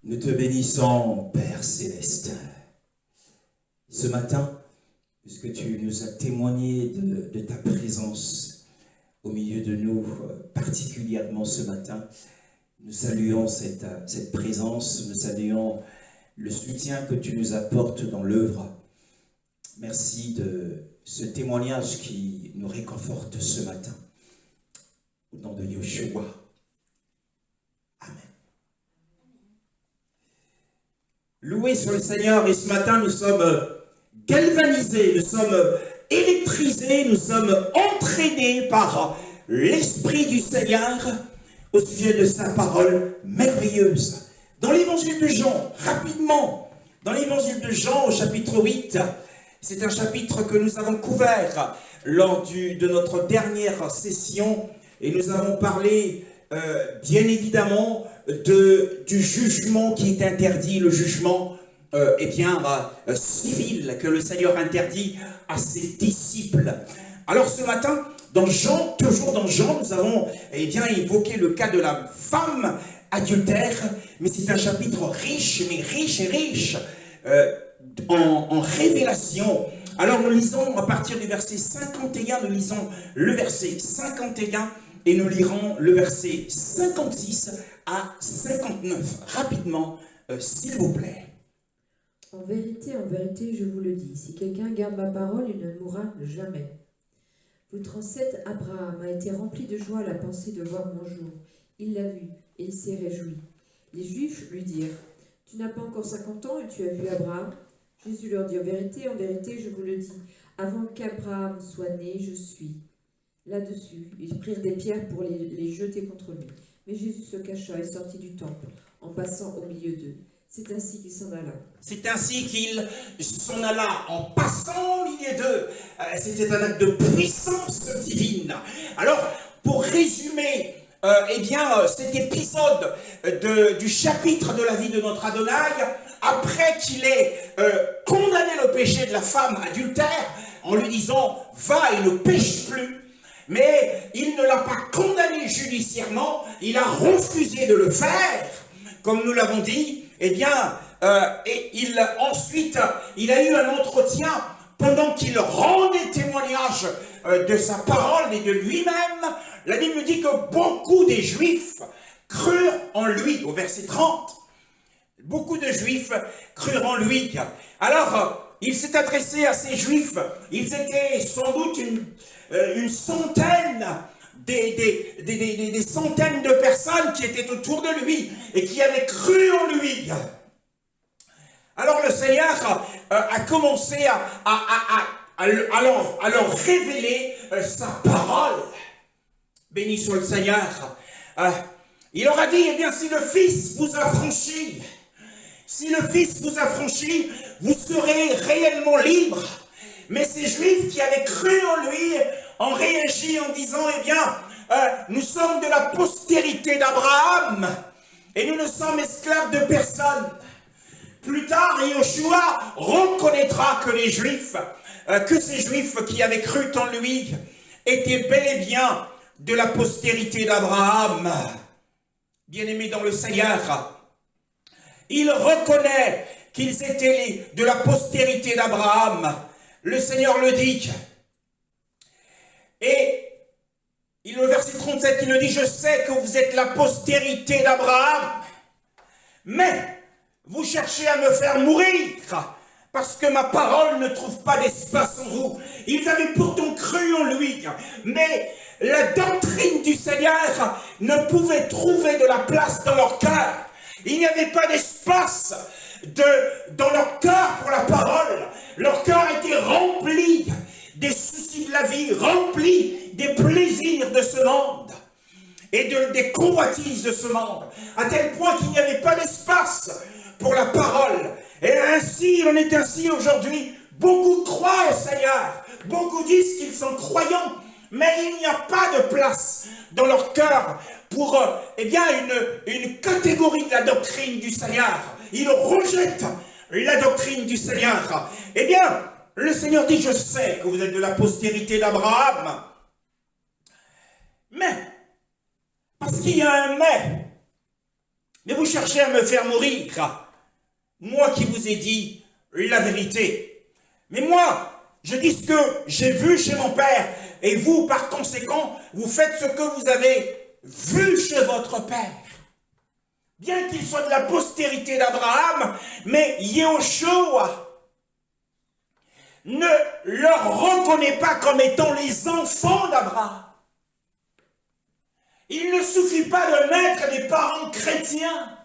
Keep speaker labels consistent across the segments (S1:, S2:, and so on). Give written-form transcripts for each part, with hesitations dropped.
S1: Nous te bénissons, Père Céleste. Ce matin, puisque tu nous as témoigné de ta présence au milieu de nous, particulièrement ce matin, nous saluons cette présence, nous saluons le soutien que tu nous apportes dans l'œuvre. Merci de ce témoignage qui nous réconforte ce matin. Au nom de Yeshua. Amen. Loué soit le Seigneur, et ce matin nous sommes galvanisés, nous sommes électrisés, nous sommes entraînés par l'Esprit du Seigneur au sujet de sa parole merveilleuse. Dans l'évangile de Jean, rapidement, dans l'évangile de Jean au chapitre 8, c'est un chapitre que nous avons couvert lors de notre dernière session, et nous avons parlé bien évidemment du jugement qui est interdit, le jugement civil que le Seigneur interdit à ses disciples. Alors ce matin, dans Jean, toujours dans Jean, nous avons évoqué le cas de la femme adultère, mais c'est un chapitre riche, mais riche et riche en révélation. Alors nous lisons à partir du verset 51, nous lisons le verset 51 et nous lirons le verset 56 à 59. Rapidement, s'il vous plaît.
S2: En vérité, je vous le dis, si quelqu'un garde ma parole, il ne mourra jamais. Votre ancêtre Abraham a été rempli de joie à la pensée de voir mon jour. Il l'a vu et il s'est réjoui. Les Juifs lui dirent, « Tu n'as pas encore 50 ans et tu as vu Abraham ?» Jésus leur dit, en vérité, je vous le dis, avant qu'Abraham soit né, je suis. Là-dessus, ils prirent des pierres pour les jeter contre lui. Mais Jésus se cacha et sortit du temple, en passant au milieu d'eux. C'est ainsi qu'il s'en alla.
S1: C'est ainsi qu'il s'en alla, en passant au milieu d'eux. C'était un acte de puissance divine. Alors, pour résumer, cet épisode du chapitre de la vie de notre Adonai, après qu'il ait condamné le péché de la femme adultère, en lui disant « Va et ne pêche plus », mais il ne l'a pas condamné judiciairement, il a refusé de le faire, comme nous l'avons dit, ensuite, il a eu un entretien pendant qu'il rendait témoignage de sa parole et de lui-même. La Bible dit que beaucoup des Juifs crurent en lui, au verset 30. Beaucoup de Juifs crurent en lui. Alors, il s'est adressé à ces Juifs. Ils étaient sans doute une centaine, des centaines de personnes qui étaient autour de lui et qui avaient cru en lui. Alors le Seigneur a commencé à leur révéler sa parole. Béni soit le Seigneur. Il leur a dit, si le Fils vous a franchi, si le Fils vous a franchi, vous serez réellement libre. Mais ces Juifs qui avaient cru en lui ont réagi en disant, nous sommes de la postérité d'Abraham et nous ne sommes esclaves de personne. Plus tard, Yeshua reconnaîtra que les Juifs, que ces Juifs qui avaient cru en lui étaient bel et bien de la postérité d'Abraham. Bien-aimés dans le Seigneur, il reconnaît qu'ils étaient de la postérité d'Abraham. Le Seigneur le dit. Et le verset 37, il le dit, « Je sais que vous êtes la postérité d'Abraham, mais vous cherchez à me faire mourir, parce que ma parole ne trouve pas d'espace en vous. » Ils avaient pourtant cru en lui, mais la doctrine du Seigneur ne pouvait trouver de la place dans leur cœur. Il n'y avait pas d'espace dans leur cœur pour la parole. Leur cœur était rempli des soucis de la vie, rempli des plaisirs de ce monde et des convoitises de ce monde, à tel point qu'il n'y avait pas d'espace pour la parole. Et ainsi, il en est ainsi aujourd'hui. Beaucoup croient au Seigneur, beaucoup disent qu'ils sont croyants, mais il n'y a pas de place dans leur cœur pour une catégorie de la doctrine du Seigneur. Ils rejettent la doctrine du Seigneur. Le Seigneur dit, je sais que vous êtes de la postérité d'Abraham, mais, parce qu'il y a un mais, Mais vous cherchez à me faire mourir. Moi qui vous ai dit la vérité. Mais moi, je dis ce que j'ai vu chez mon père. Et vous, par conséquent, vous faites ce que vous avez vu chez votre père. Bien qu'il soit de la postérité d'Abraham, mais Yehoshua ne leur reconnaît pas comme étant les enfants d'Abraham. Il ne suffit pas de naître des parents chrétiens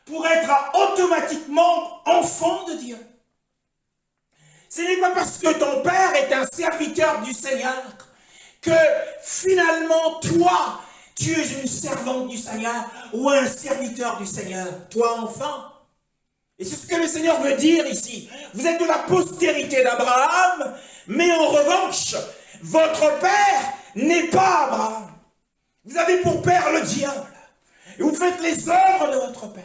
S1: pour être automatiquement enfant de Dieu. Ce n'est pas parce que ton père est un serviteur du Seigneur que finalement toi, tu es une servante du Seigneur ou un serviteur du Seigneur, toi enfant. Et c'est ce que le Seigneur veut dire ici. Vous êtes de la postérité d'Abraham, mais en revanche, votre père n'est pas Abraham. Vous avez pour père le diable. Et vous faites les œuvres de votre père.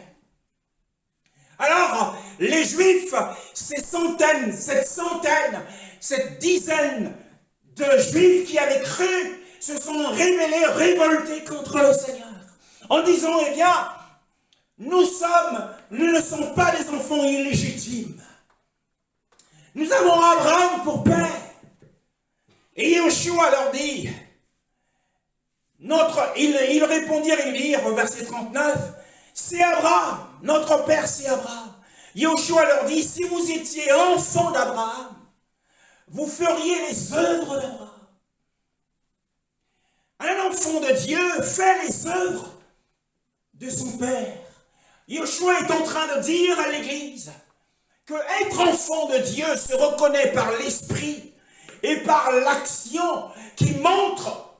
S1: Alors, les Juifs, ces centaines, cette dizaine de Juifs qui avaient cru, se sont rebellés, révoltés contre le Seigneur. En disant, eh bien, nous ne sommes pas des enfants illégitimes. Nous avons Abraham pour père. Et Yehoshua leur dit, ils répondirent et dirent, au verset 39, c'est Abraham, notre père c'est Abraham. Yehoshua leur dit, si vous étiez enfants d'Abraham, vous feriez les œuvres d'Abraham. Un enfant de Dieu fait les œuvres de son père. Yehoshua est en train de dire à l'Église que être enfant de Dieu se reconnaît par l'esprit et par l'action qui montre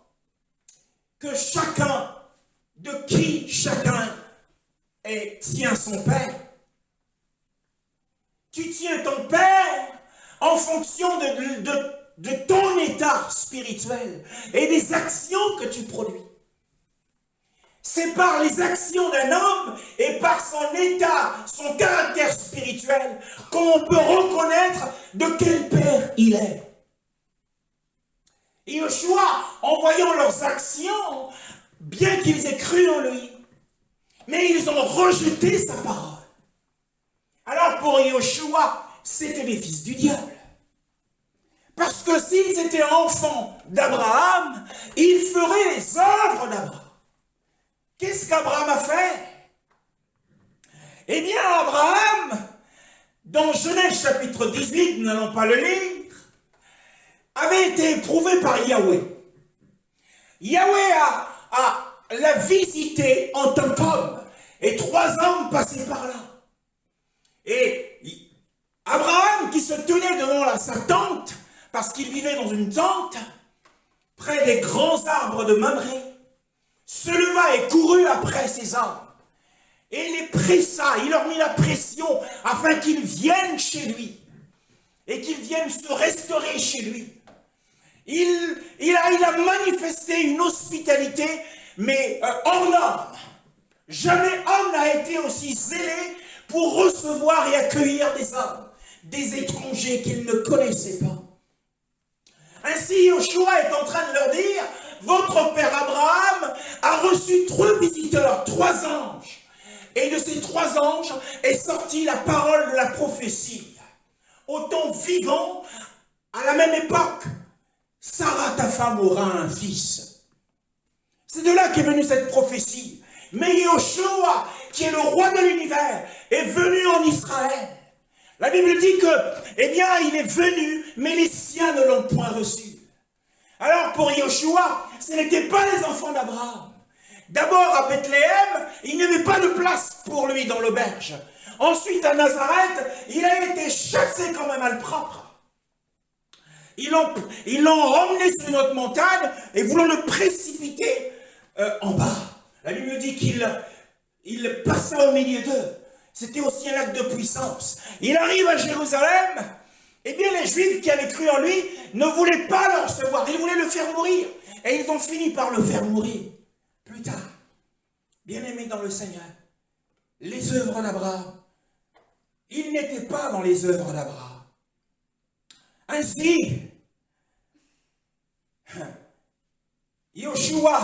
S1: que chacun, de qui chacun tient son père. Tu tiens ton père en fonction de ton état spirituel et des actions que tu produis. C'est par les actions d'un homme et par son état, son caractère spirituel, qu'on peut reconnaître de quel père il est. Et Yehoshua, en voyant leurs actions, bien qu'ils aient cru en lui, mais ils ont rejeté sa parole. Alors pour Yehoshua, c'était les fils du diable. Parce que s'ils étaient enfants d'Abraham, ils feraient les œuvres d'Abraham. Qu'est-ce qu'Abraham a fait? Eh bien, Abraham, dans Genèse chapitre 18, nous n'allons pas le lire, avait été éprouvé par Yahweh. Yahweh l'a visité en tant qu'homme, et 3 hommes passaient par là. Et Abraham, qui se tenait devant sa tente, parce qu'il vivait dans une tente, près des grands arbres de Mamré, se leva et courut après ces hommes. Et les pressa, il leur mit la pression afin qu'ils viennent chez lui. Et qu'ils viennent se restaurer chez lui. Il a manifesté une hospitalité, mais hors norme. Jamais homme n'a été aussi zélé pour recevoir et accueillir des hommes, des étrangers qu'il ne connaissait pas. Ainsi, Yehoshua est en train de leur dire, votre père Abraham a reçu 3 visiteurs, 3 anges. Et de ces 3 anges est sortie la parole de la prophétie. Au temps vivant, à la même époque, Sarah, ta femme, aura un fils. C'est de là qu'est venue cette prophétie. Mais Yehoshua, qui est le roi de l'univers, est venu en Israël. La Bible dit que, eh bien, il est venu, mais les siens ne l'ont point reçu. Alors, pour Yehoshua, ce n'étaient pas les enfants d'Abraham. D'abord, à Bethléem, il n'y avait pas de place pour lui dans l'auberge. Ensuite, à Nazareth, il a été chassé comme un malpropre. Ils l'ont emmené sur une autre montagne et voulant le précipiter en bas. La Bible dit qu'il passa au milieu d'eux. C'était aussi un acte de puissance. Il arrive à Jérusalem, et bien les Juifs qui avaient cru en lui ne voulaient pas le recevoir, ils voulaient le faire mourir. Et ils ont fini par le faire mourir. Plus tard, bien-aimé dans le Seigneur, les œuvres d'Abraham, il n'était pas dans les œuvres d'Abraham. Ainsi, Yehoshua,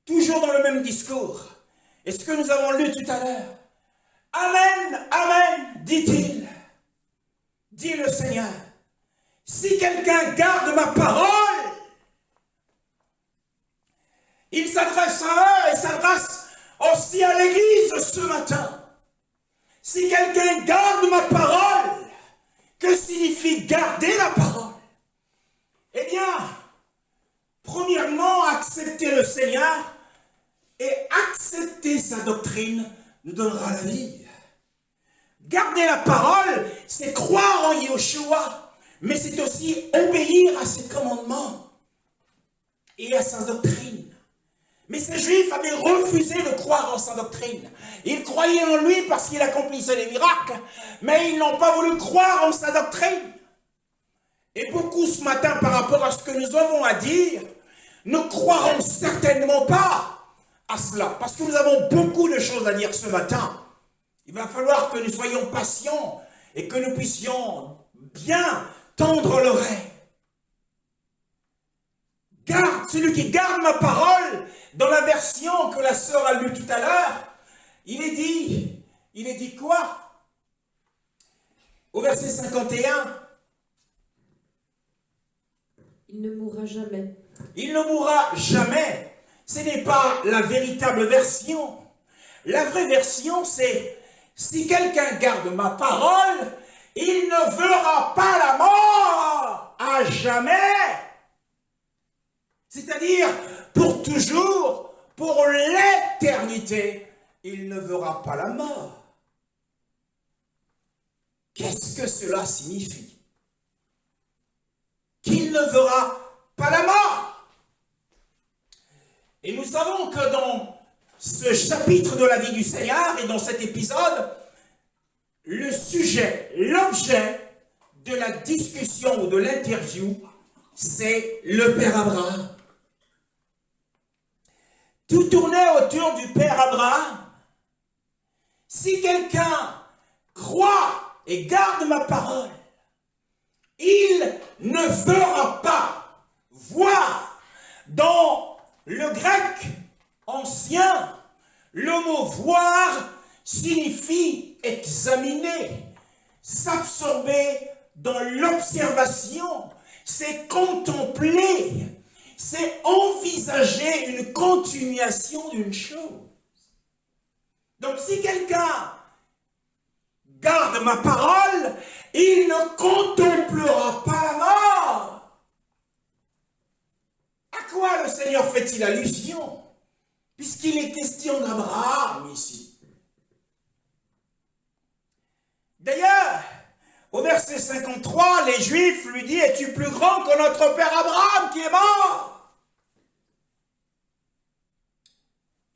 S1: toujours dans le même discours, Et ce que nous avons lu tout à l'heure. Amen, amen, dit-il. Dit le Seigneur. Si quelqu'un garde ma parole, il s'adresse à eux et s'adresse aussi à l'Église ce matin. Si quelqu'un garde ma parole, que signifie garder la parole? Eh bien, premièrement, accepter le Seigneur et accepter sa doctrine nous donnera la vie. Garder la parole, c'est croire en Yeshua, mais c'est aussi obéir à ses commandements et à sa doctrine. Mais ces Juifs avaient refusé de croire en sa doctrine. Ils croyaient en lui parce qu'il accomplissait des miracles, mais ils n'ont pas voulu croire en sa doctrine. Et beaucoup ce matin, par rapport à ce que nous avons à dire, ne croiront certainement pas à cela, parce que nous avons beaucoup de choses à dire ce matin. Il va falloir que nous soyons patients et que nous puissions bien tendre l'oreille. Celui qui garde ma parole, dans la version que la sœur a lue tout à l'heure, il est dit quoi? Au verset 51.
S2: Il ne mourra jamais.
S1: Il ne mourra jamais. Ce n'est pas la véritable version. La vraie version, c'est si quelqu'un garde ma parole, il ne verra pas la mort à jamais. C'est-à-dire, pour toujours, pour l'éternité, il ne verra pas la mort. Qu'est-ce que cela signifie? Qu'il ne verra pas la mort. Et nous savons que dans ce chapitre de la vie du Seigneur et dans cet épisode, le sujet, l'objet de la discussion ou de l'interview, c'est le Père Abraham. Tout tournait autour du Père Abraham. Si quelqu'un croit et garde ma parole, il ne fera pas voir. Dans le grec ancien, le mot voir signifie examiner, s'absorber dans l'observation, c'est contempler, c'est envisager une continuation d'une chose. Donc si quelqu'un garde ma parole, il ne contemplera pas la mort. À quoi le Seigneur fait-il allusion? Puisqu'il est question d'Abraham ici. D'ailleurs, au verset 53, les Juifs lui disent « Es-tu plus grand que notre père Abraham qui est mort ?»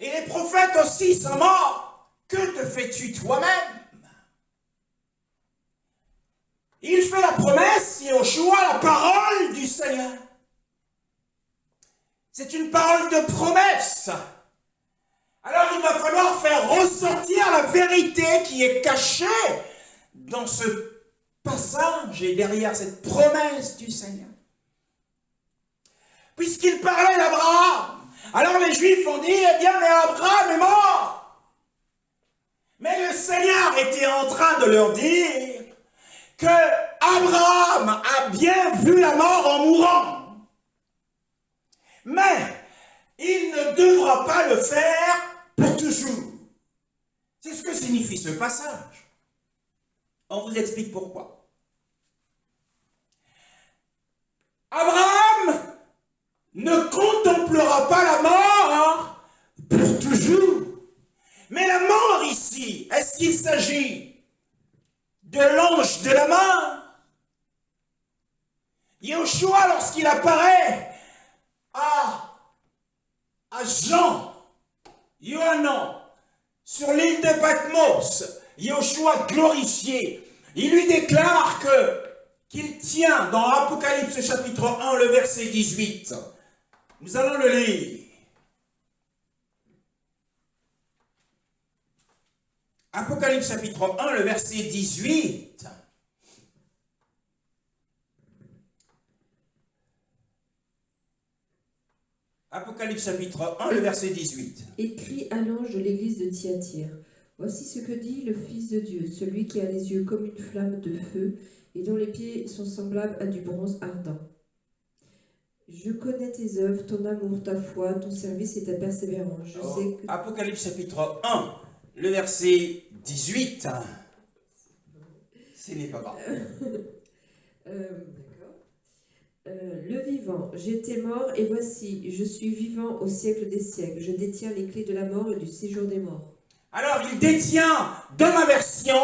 S1: Et les prophètes aussi sont morts. Que te fais-tu toi-même? Il fait la promesse, Yeshua, la parole du Seigneur. C'est une parole de promesse. Alors il va falloir faire ressortir la vérité qui est cachée dans ce passage et derrière cette promesse du Seigneur. Puisqu'il parlait d'Abraham, alors les Juifs ont dit, eh bien, mais Abraham est mort. Mais le Seigneur était en train de leur dire que Abraham a bien vu la mort en mourant. Mais il ne devra pas le faire pour toujours. C'est ce que signifie ce passage. On vous explique pourquoi. Abraham ne contemplera pas la mort pour toujours. Mais la mort ici, est-ce qu'il s'agit de l'ange de la mort? Yeshua, lorsqu'il apparaît à Jean, Yohanan, sur l'île de Patmos, Yeshua glorifié, il lui déclare qu'il tient dans Apocalypse chapitre 1, le verset 18. Nous allons le lire. Apocalypse chapitre 1, le verset 18. Apocalypse chapitre 1, le verset 18.
S2: Écrit à l'ange de l'église de Thyatire. Voici ce que dit le Fils de Dieu, celui qui a les yeux comme une flamme de feu et dont les pieds sont semblables à du bronze ardent. Je connais tes œuvres, ton amour, ta foi, ton service et ta persévérance. Je sais que...
S1: Apocalypse chapitre 1, le verset 18. Ce n'est pas grave.
S2: D'accord. Le vivant, j'étais mort et voici, je suis vivant au siècle des siècles. Je détiens les clés de la mort et du séjour des morts.
S1: Alors il détient, dans ma version,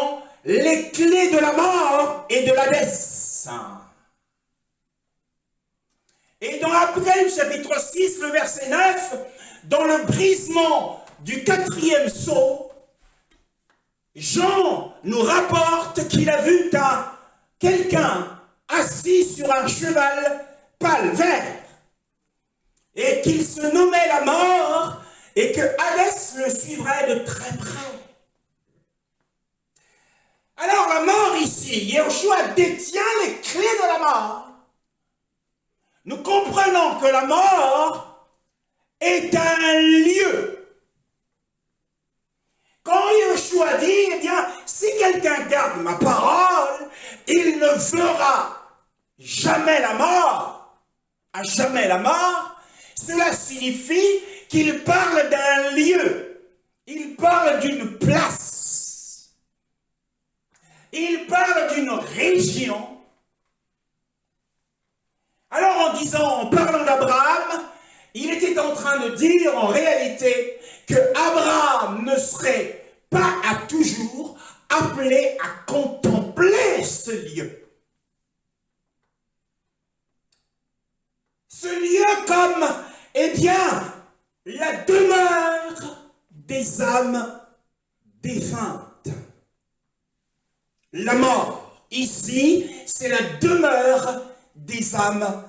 S1: les clés de la mort et de l'Hadès. Et dans Apocalypse chapitre 6, le verset 9, dans le brisement du 4e sceau, Jean nous rapporte qu'il a vu quelqu'un assis sur un cheval pâle vert et qu'il se nommait la mort et que Hadès le suivrait de très près. Alors la mort ici, Yahushua détient les clés de la mort. Nous comprenons que la mort est un lieu. Quand Yahushua dit, eh bien, si quelqu'un garde ma parole, il ne verra jamais la mort, à jamais la mort, cela signifie qu'il parle d'un lieu, il parle d'une place, il parle d'une région. Alors en parlant d'Abraham, il était en train de dire en réalité que Abraham ne serait pas à toujours appelé à contempler ce lieu. Ce lieu comme, eh bien, la demeure des âmes défuntes. La mort, ici, c'est la demeure des âmes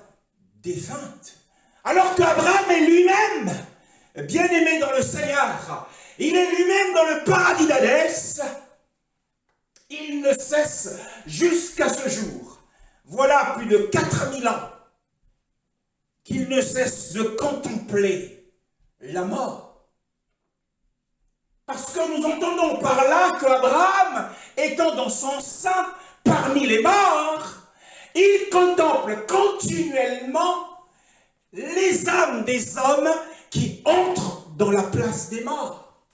S1: défuntes. Alors qu'Abraham est lui-même bien-aimé dans le Seigneur, il est lui-même dans le paradis d'Hadès, il ne cesse jusqu'à ce jour, voilà plus de 4000 ans, qu'il ne cesse de contempler la mort. Parce que nous entendons par là qu'Abraham, étant dans son sein parmi les morts, il contemple continuellement les âmes des hommes qui entrent dans la place des morts.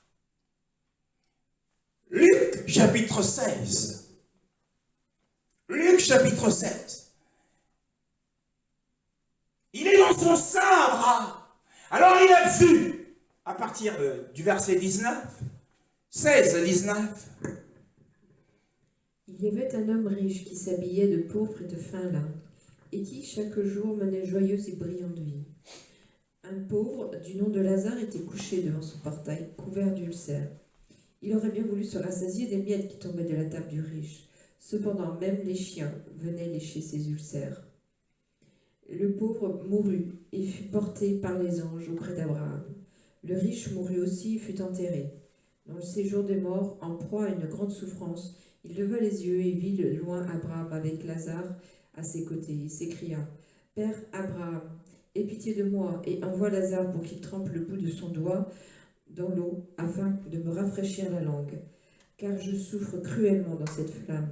S1: Luc chapitre 16. Luc chapitre 16. Il est dans son sein, Abraham. Alors il a vu, à partir du verset 19, 16, 19.
S2: Il y avait un homme riche qui s'habillait de pourpre et de fin lin, et qui chaque jour menait joyeuse et brillante vie. Un pauvre du nom de Lazare était couché devant son portail, couvert d'ulcères. Il aurait bien voulu se rassasier des miettes qui tombaient de la table du riche. Cependant, même les chiens venaient lécher ses ulcères. Le pauvre mourut et fut porté par les anges auprès d'Abraham. Le riche mourut aussi et fut enterré. Dans le séjour des morts, en proie à une grande souffrance, il leva les yeux et vit de loin Abraham avec Lazare à ses côtés et s'écria « Père Abraham, aie pitié de moi et envoie Lazare pour qu'il trempe le bout de son doigt dans l'eau afin de me rafraîchir la langue, car je souffre cruellement dans cette flamme. »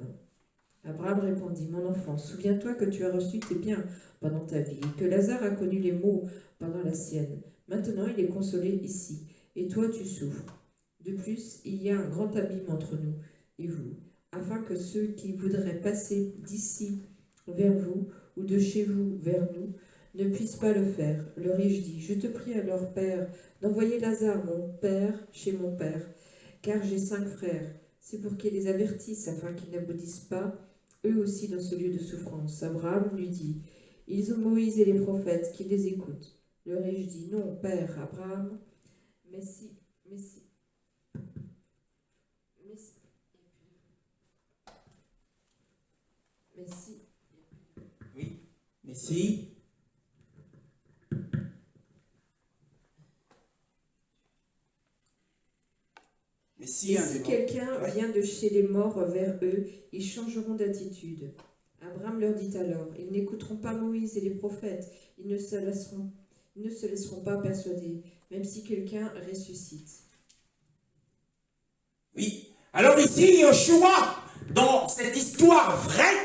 S2: Abraham répondit « Mon enfant, souviens-toi que tu as reçu tes biens pendant ta vie et que Lazare a connu les maux pendant la sienne. Maintenant, il est consolé ici, et toi tu souffres. De plus, il y a un grand abîme entre nous et vous, afin que ceux qui voudraient passer d'ici vers vous ou de chez vous vers nous ne puissent pas le faire. » Le riche dit « Je te prie alors, Père, d'envoyer Lazare, mon père, chez mon père, car j'ai 5 frères. C'est pour qu'ils les avertissent, afin qu'ils n'abondissent pas, eux aussi, dans ce lieu de souffrance. » Abraham lui dit « Ils ont Moïse et les prophètes, qu'ils les écoutent. » Le riche dit « Non, Père Abraham, mais si...
S1: Oui, mais si. Mais si,
S2: quelqu'un vient de chez les morts vers eux, ils changeront d'attitude. Abraham leur dit alors, ils n'écouteront pas Moïse et les prophètes, ils ne se Ils ne se laisseront pas persuader, même si quelqu'un ressuscite.
S1: Oui. Alors ici, Yoshua, dans cette histoire vraie,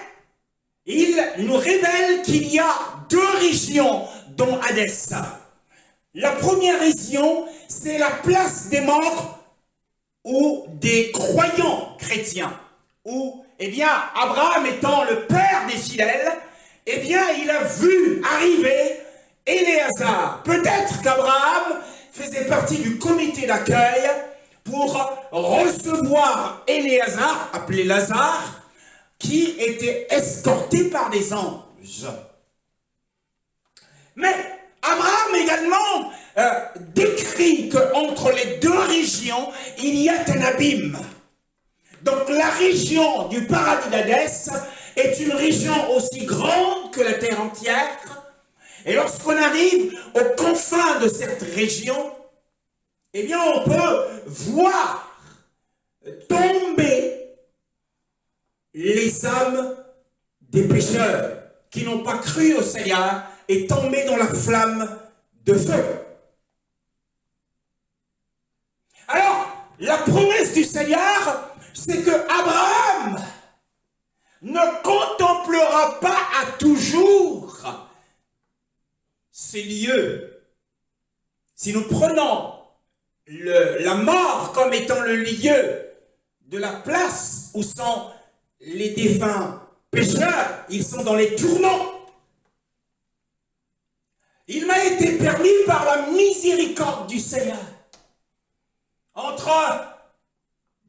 S1: il nous révèle qu'il y a deux régions dans Hadès. La première région, c'est la place des morts ou des croyants chrétiens, où, eh bien, Abraham étant le père des fidèles, eh bien, il a vu arriver Éléazar. Peut-être qu'Abraham faisait partie du comité d'accueil pour recevoir Éléazar, appelé Lazare, qui était escorté par des anges. Mais Abraham également décrit qu'entre les deux régions, il y a un abîme. Donc la région du paradis d'Hadès est une région aussi grande que la terre entière. Et lorsqu'on arrive aux confins de cette région, eh bien on peut voir tomber les âmes des pécheurs qui n'ont pas cru au Seigneur et tomber dans la flamme de feu. Alors, la promesse du Seigneur, c'est que Abraham ne contemplera pas à toujours ces lieux. Si nous prenons la mort comme étant le lieu de la place où sont les défunts pécheurs, ils sont dans les tourments. Il m'a été permis par la miséricorde du Seigneur. Entre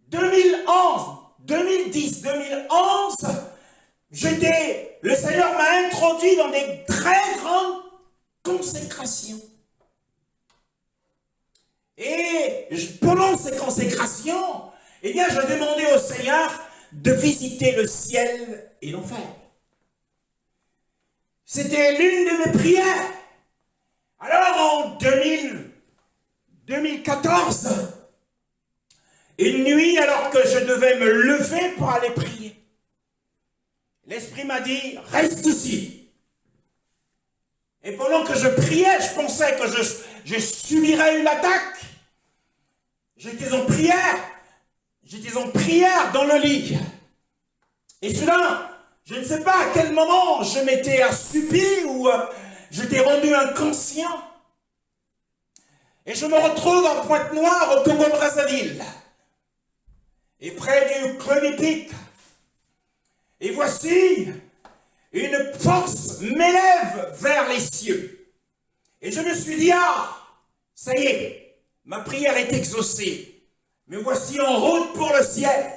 S1: 2010, 2011, le Seigneur m'a introduit dans des très grandes consécrations. Et pendant ces consécrations, eh bien, je demandais au Seigneur de visiter le ciel et l'enfer. C'était l'une de mes prières. Alors en 2014, une nuit, alors que je devais me lever pour aller prier, l'Esprit m'a dit, reste ici. Et pendant que je priais, je pensais que je subirais une attaque. J'étais en prière dans le lit. Et soudain, je ne sais pas à quel moment je m'étais assoupi ou j'étais rendu inconscient. Et je me retrouve en Pointe-Noire au Congo-Brazzaville. Et près du Creux-des-Pics. Et voici, une force m'élève vers les cieux. Et je me suis dit, ah, ça y est, ma prière est exaucée. Me voici en route pour le ciel.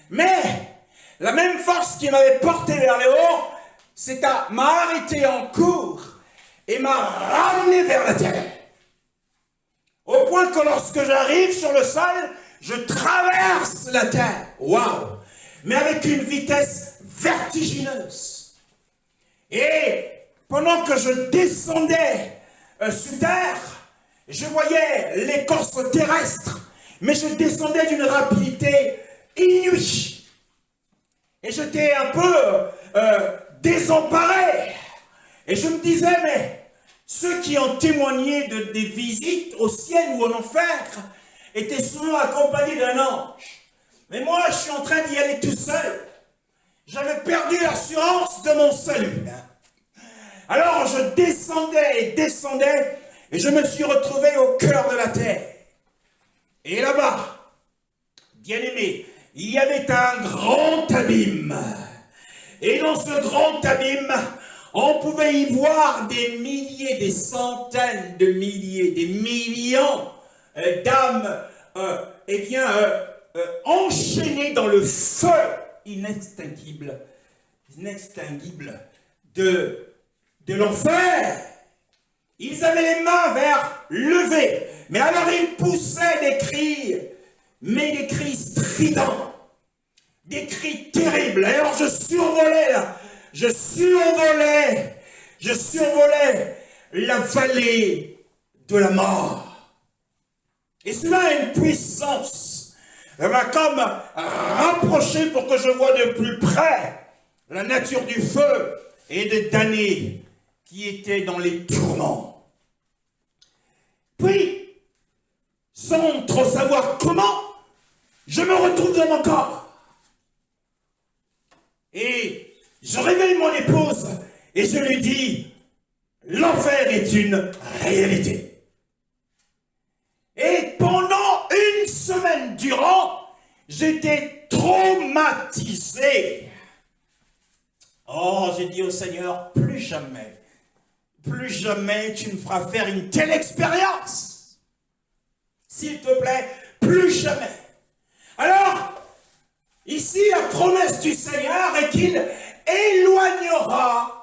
S1: Mais la même force qui m'avait porté vers le haut, m'a arrêté en cours et m'a ramené vers la terre. Au point que lorsque j'arrive sur le sol, je traverse la terre. Waouh! Mais avec une vitesse vertigineuse. Et pendant que je descendais sous terre, je voyais l'écorce terrestre, mais je descendais d'une rapidité inouïe. Et j'étais un peu désemparé. Et je me disais, mais ceux qui ont témoigné des visites au ciel ou en enfer étaient souvent accompagnés d'un ange. Mais moi, je suis en train d'y aller tout seul. J'avais perdu l'assurance de mon salut. Alors, je descendais, et je me suis retrouvé au cœur de la terre. Et là-bas, bien-aimé, il y avait un grand abîme. Et dans ce grand abîme, on pouvait y voir des milliers, des centaines de milliers, des millions d'âmes, enchaînées dans le feu inextinguible de l'enfer. Ils avaient les mains vers levées, mais alors ils poussaient des cris, mais des cris stridents, des cris terribles. Et alors je survolais la vallée de la mort. Et cela a une puissance. Elle m'a comme rapproché pour que je voie de plus près la nature du feu et des damnés qui étaient dans les tourments. Puis, sans trop savoir comment, je me retrouve dans mon corps. Et je réveille mon épouse et je lui dis, l'enfer est une réalité. Et pendant une semaine durant, j'étais traumatisé. Oh, j'ai dit au Seigneur, plus jamais tu me feras faire une telle expérience. S'il te plaît, plus jamais. Alors, ici, la promesse du Seigneur est qu'il éloignera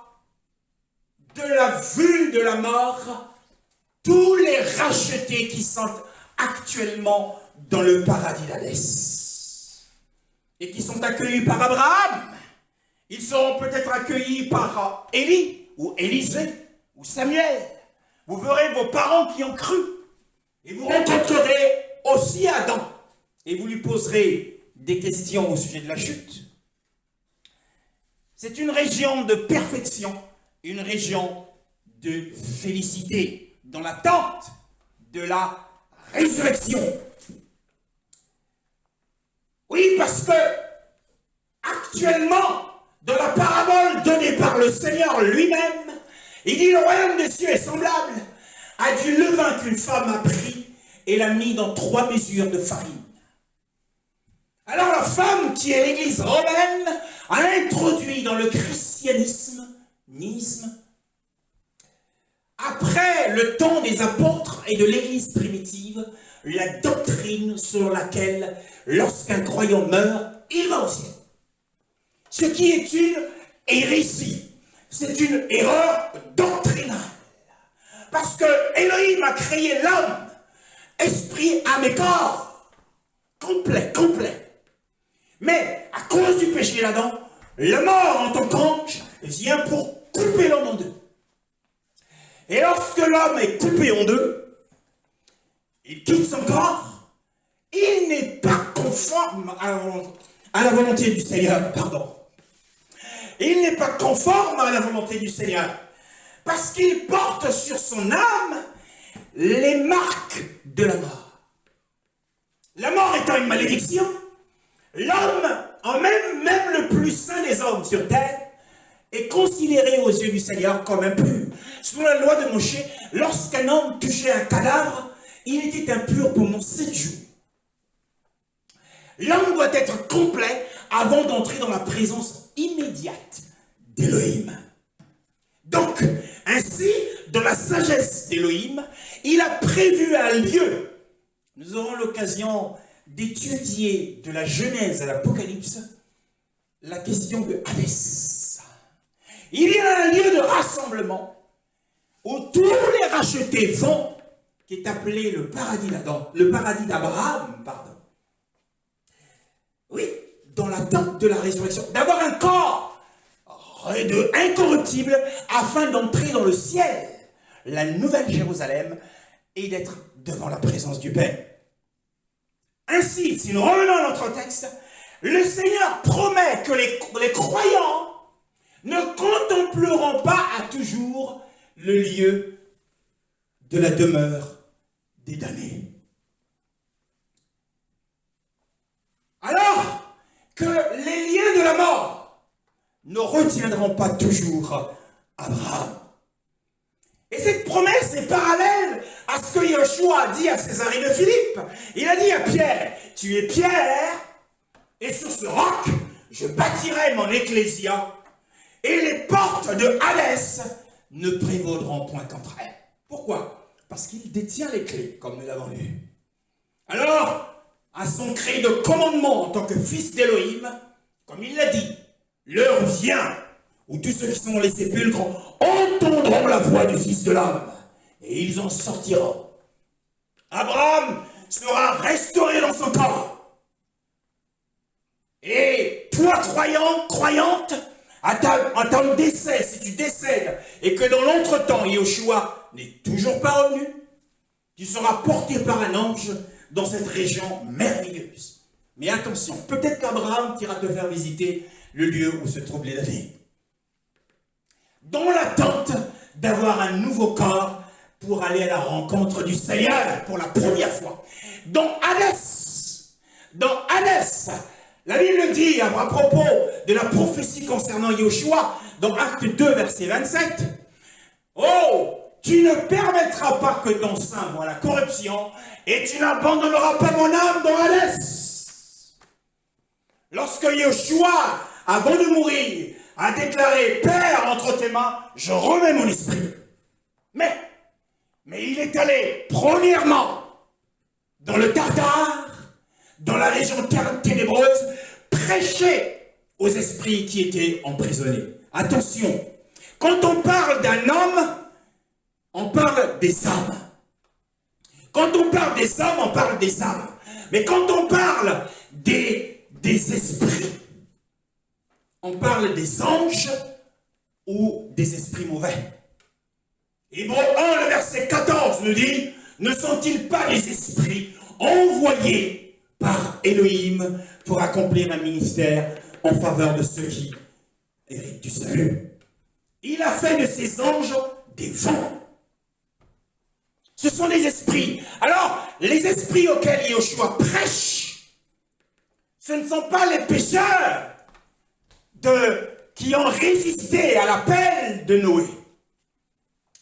S1: de la vue de la mort tous les rachetés qui sont actuellement dans le paradis d'Hadès et qui sont accueillis par Abraham. Ils seront peut-être accueillis par Élie ou Élisée ou Samuel. Vous verrez vos parents qui ont cru. Et vous rencontrerez aussi Adam. Et vous lui poserez des questions au sujet de la chute. C'est une région de perfection, une région de félicité, dans l'attente de la résurrection. Oui, parce que actuellement, dans la parabole donnée par le Seigneur lui-même, il dit le royaume des cieux est semblable à du levain qu'une femme a pris et l'a mis dans 3 mesures de farine. Alors la femme, qui est l'église romaine, a introduit dans le christianisme, après le temps des apôtres et de l'église primitive, la doctrine selon laquelle, lorsqu'un croyant meurt, il va au ciel. Ce qui est une hérésie, c'est une erreur doctrinale. Parce que Elohim a créé l'homme, esprit, âme et corps, complet. Mais à cause du péché d'Adam, le mort en tant qu'ange vient pour couper l'homme en deux. Et lorsque l'homme est coupé en deux, il quitte son corps, il n'est pas conforme à la volonté du Seigneur, Il n'est pas conforme à la volonté du Seigneur, parce qu'il porte sur son âme les marques de la mort. La mort étant une malédiction, l'homme, en même le plus saint des hommes sur terre, est considéré aux yeux du Seigneur comme impur. Selon la loi de Moshe, lorsqu'un homme touchait un cadavre, il était impur pendant 7 jours. L'homme doit être complet avant d'entrer dans la présence immédiate d'Élohim. Donc, ainsi, dans la sagesse d'Élohim, il a prévu un lieu. Nous aurons l'occasion d'étudier de la Genèse à l'Apocalypse la question de Hadès. Il y a un lieu de rassemblement où tous les rachetés vont, qui est appelé le paradis d'Abraham, Oui, dans l'attente de la résurrection, d'avoir un corps incorruptible afin d'entrer dans le ciel, la nouvelle Jérusalem, et d'être devant la présence du Père. Ainsi, si nous revenons à notre texte, le Seigneur promet que les croyants ne contempleront pas à toujours le lieu de la demeure des damnés. Alors que les liens de la mort ne retiendront pas toujours Abraham. Et cette promesse est parallèle à ce que Yoshua a dit à Césarée de Philippe. Il a dit à Pierre, tu es Pierre, et sur ce roc, je bâtirai mon ecclésia, et les portes de Hadès ne prévaudront point contre elle. Pourquoi? Parce qu'il détient les clés, comme nous l'avons lu. Alors, à son cri de commandement en tant que fils d'Élohim, comme il l'a dit, l'heure vient où tous ceux qui sont dans les sépulcres entendront la voix du Fils de l'homme, et ils en sortiront. Abraham sera restauré dans son corps. Et toi, croyant, croyante, à ton décès, si tu décèdes, et que dans l'entretemps, Yoshua n'est toujours pas revenu, tu seras porté par un ange dans cette région merveilleuse. Mais attention, peut-être qu'Abraham ira te faire visiter le lieu où se trouvent les damnés. Dans l'attente d'avoir un nouveau corps pour aller à la rencontre du Seigneur pour la première fois. Dans Hadès, la Bible dit à propos de la prophétie concernant Yoshua, dans Acte 2, verset 27, « Oh, tu ne permettras pas que ton sein voie la corruption, et tu n'abandonneras pas mon âme dans Hadès. » Lorsque Yoshua, avant de mourir, a déclaré, « Père, entre tes mains, je remets mon esprit. » Mais il est allé, premièrement, dans le Tartare, dans la région ténébreuse, prêcher aux esprits qui étaient emprisonnés. Attention, quand on parle d'un homme, on parle des âmes. Quand on parle des hommes, on parle des âmes. Mais quand on parle des esprits, on parle des anges ou des esprits mauvais. Hébreux 1, le verset 14 nous dit, ne sont-ils pas les esprits envoyés par Elohim pour accomplir un ministère en faveur de ceux qui héritent du salut? Il a fait de ces anges des vents. Ce sont des esprits. Alors, les esprits auxquels Yoshua prêche, ce ne sont pas les pécheurs qui ont résisté à l'appel de Noé,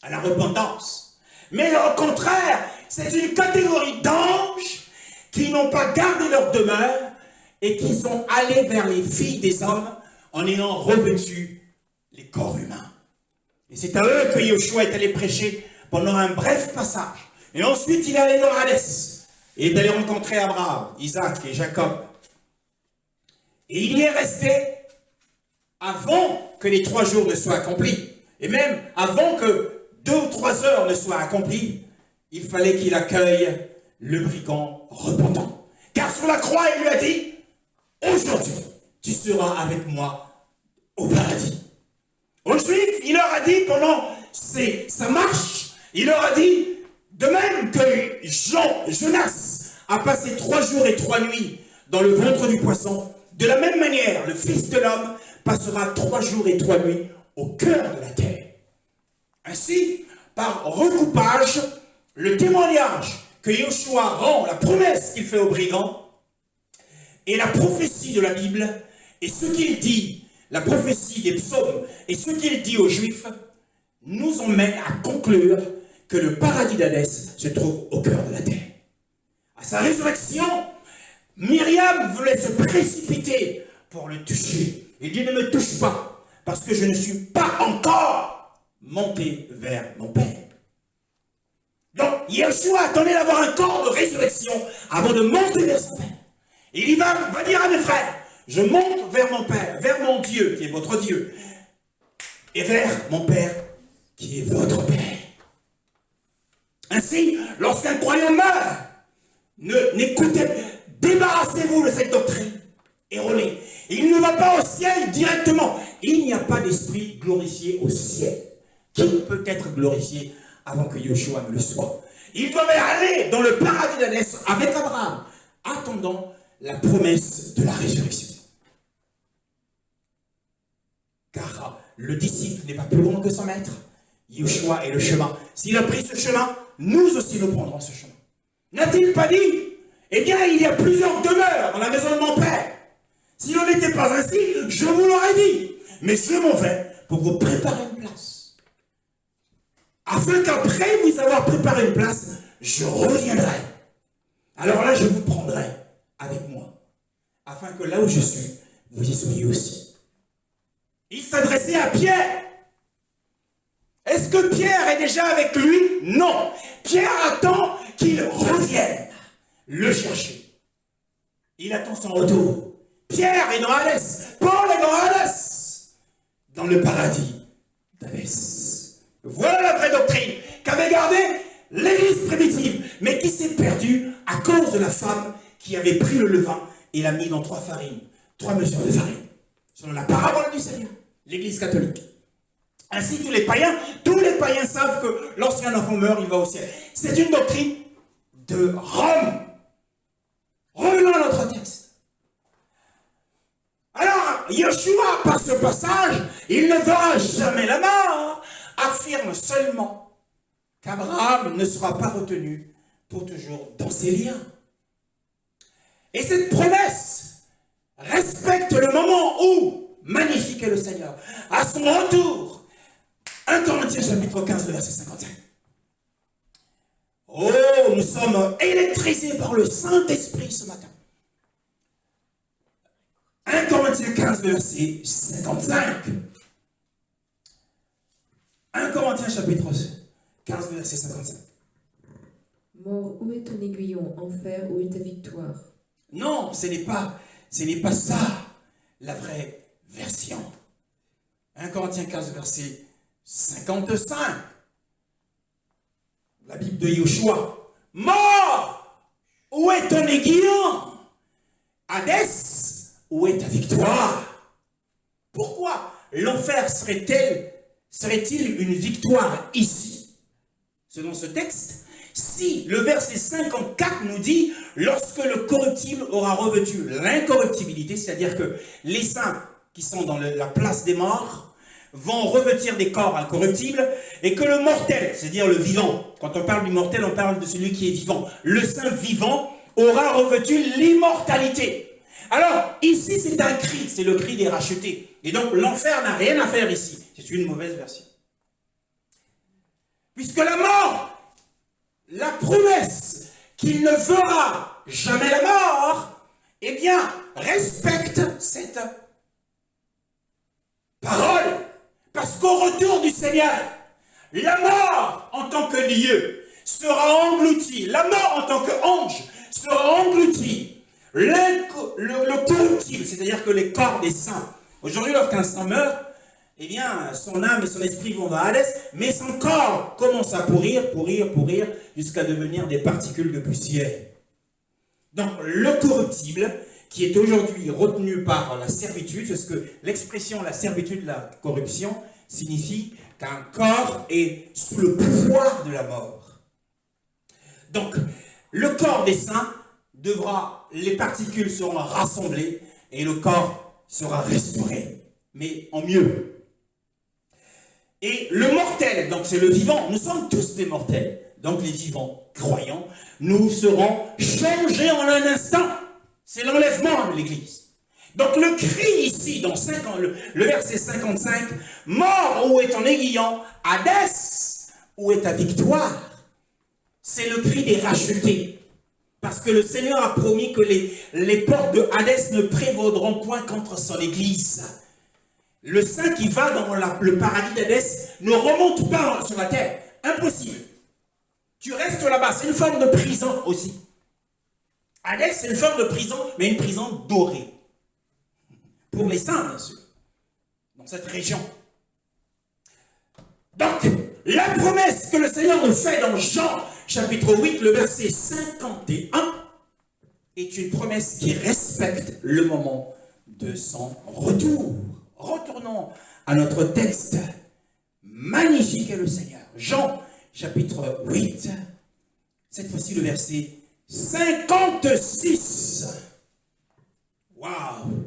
S1: à la repentance. Mais au contraire, c'est une catégorie d'anges qui n'ont pas gardé leur demeure et qui sont allés vers les filles des hommes en ayant revêtu les corps humains. Et c'est à eux que Yoshua est allé prêcher pendant un bref passage. Et ensuite, il est allé dans Hadès. Et il est allé rencontrer Abraham, Isaac et Jacob. Et il y est resté avant que les 3 jours ne soient accomplis. Et même avant que 2 ou 3 heures ne soient accomplies, il fallait qu'il accueille le brigand repentant. Car sur la croix, il lui a dit, aujourd'hui, tu seras avec moi au paradis. Aux Juifs, il leur a dit pendant sa marche, il leur a dit, de même que Jonas a passé 3 jours et 3 nuits dans le ventre du poisson, de la même manière, le Fils de l'homme passera 3 jours et 3 nuits au cœur de la terre. Ainsi, par recoupage, le témoignage que Yoshua rend, la promesse qu'il fait aux brigands, et la prophétie de la Bible, et ce qu'il dit, la prophétie des psaumes, et ce qu'il dit aux Juifs, nous emmène à conclure que le paradis d'Hadès se trouve au cœur de la terre. À sa résurrection, Myriam voulait se précipiter pour le toucher. Il dit, ne me touche pas, parce que je ne suis pas encore monté vers mon Père. Donc, Yeshua attendait d'avoir un corps de résurrection avant de monter vers son Père. Il va dire à mes frères, je monte vers mon Père, vers mon Dieu, qui est votre Dieu, et vers mon Père, qui est votre Père. Ainsi, lorsqu'un croyant meurt, débarrassez-vous de cette doctrine erronée. Il ne va pas au ciel directement. Il n'y a pas d'esprit glorifié au ciel. Qui peut être glorifié avant que Yoshua ne le soit? Il doit aller dans le paradis d'Hadès avec Abraham, attendant la promesse de la résurrection. Car le disciple n'est pas plus grand que son maître. Yoshua est le chemin. S'il a pris ce chemin, nous aussi nous prendrons ce chemin. N'a-t-il pas dit, eh bien, il y a plusieurs demeures dans la maison de mon Père. S'il n'en était pas ainsi, je vous l'aurais dit. Mais je m'en vais pour vous préparer une place. Afin qu'après vous avoir préparé une place, je reviendrai. Alors là, je vous prendrai avec moi. Afin que là où je suis, vous y soyez aussi. Il s'adressait à Pierre. Est-ce que Pierre est déjà avec lui? Non. Pierre attend qu'il revienne le chercher. Il attend son retour. Pierre est dans Hadès. Paul est dans Hadès. Dans le paradis d'Hadès. Voilà la vraie doctrine qu'avait gardée l'église primitive, mais qui s'est perdue à cause de la femme qui avait pris le levain et l'a mis dans 3 farines, 3 mesures de farine. Selon la parabole du Seigneur, l'église catholique. Ainsi, tous les païens savent que lorsqu'un enfant meurt, il va au ciel. C'est une doctrine de Rome. Revenons à notre texte. Alors, Yeshua, par ce passage, il ne verra jamais la mort, affirme seulement qu'Abraham ne sera pas retenu pour toujours dans ses liens. Et cette promesse respecte le moment où, magnifique est le Seigneur, à son retour, 1 Corinthiens chapitre 15, verset 55. Oh, nous sommes électrisés par le Saint-Esprit ce matin. 1 Corinthiens 15, verset 55. 1 Corinthiens chapitre 15, verset 55.
S2: Mort, où est ton aiguillon? Enfer, où est ta victoire?
S1: Non, ce n'est pas ça la vraie version. 1 Corinthiens 15, verset 55. La Bible de Yoshua. Mort, où est ton aiguillon? Hadès, où est ta victoire? Pourquoi l'enfer serait-il une victoire ici? Selon ce texte, si le verset 54 nous dit « Lorsque le corruptible aura revêtu l'incorruptibilité », c'est-à-dire que les saints qui sont dans la place des morts vont revêtir des corps incorruptibles, et que le mortel, c'est-à-dire le vivant, quand on parle du mortel, on parle de celui qui est vivant, le saint vivant aura revêtu l'immortalité. Alors, ici c'est un cri, c'est le cri des rachetés. Et donc l'enfer n'a rien à faire ici. C'est une mauvaise version. Puisque la mort, la promesse qu'il ne fera jamais la mort, eh bien, respecte cette parole. Parce qu'au retour du Seigneur, la mort en tant que lieu sera engloutie. La mort en tant qu'ange sera engloutie. Le corruptible, c'est-à-dire que les corps des saints. Aujourd'hui, lorsqu'un saint meurt, eh bien, son âme et son esprit vont dans Hadès, mais son corps commence à pourrir, jusqu'à devenir des particules de poussière. Donc, le corruptible, qui est aujourd'hui retenu par la servitude, parce que l'expression la servitude, la corruption, signifie qu'un corps est sous le pouvoir de la mort. Donc, le corps des saints les particules seront rassemblées et le corps sera restauré, mais en mieux. Et le mortel, donc c'est le vivant, nous sommes tous des mortels, donc les vivants croyants, nous serons changés en un instant. C'est l'enlèvement de l'Église. Donc le cri ici, dans le verset 55, « Mort, où est ton aiguillon? Hadès, où est ta victoire ?» C'est le cri des rachetés. Parce que le Seigneur a promis que les portes de Hadès ne prévaudront point contre son Église. Le saint qui va dans le paradis d'Hadès ne remonte pas sur la terre. Impossible. Tu restes là-bas. C'est une forme de prison aussi. Hadès, c'est une forme de prison, mais une prison dorée. Pour les saints, bien sûr. Dans cette région. Donc, la promesse que le Seigneur nous fait dans Jean, chapitre 8, le verset 51, est une promesse qui respecte le moment de son retour. Retournons à notre texte. Magnifique est le Seigneur. Jean, chapitre 8, cette fois-ci le verset 56. Waouh!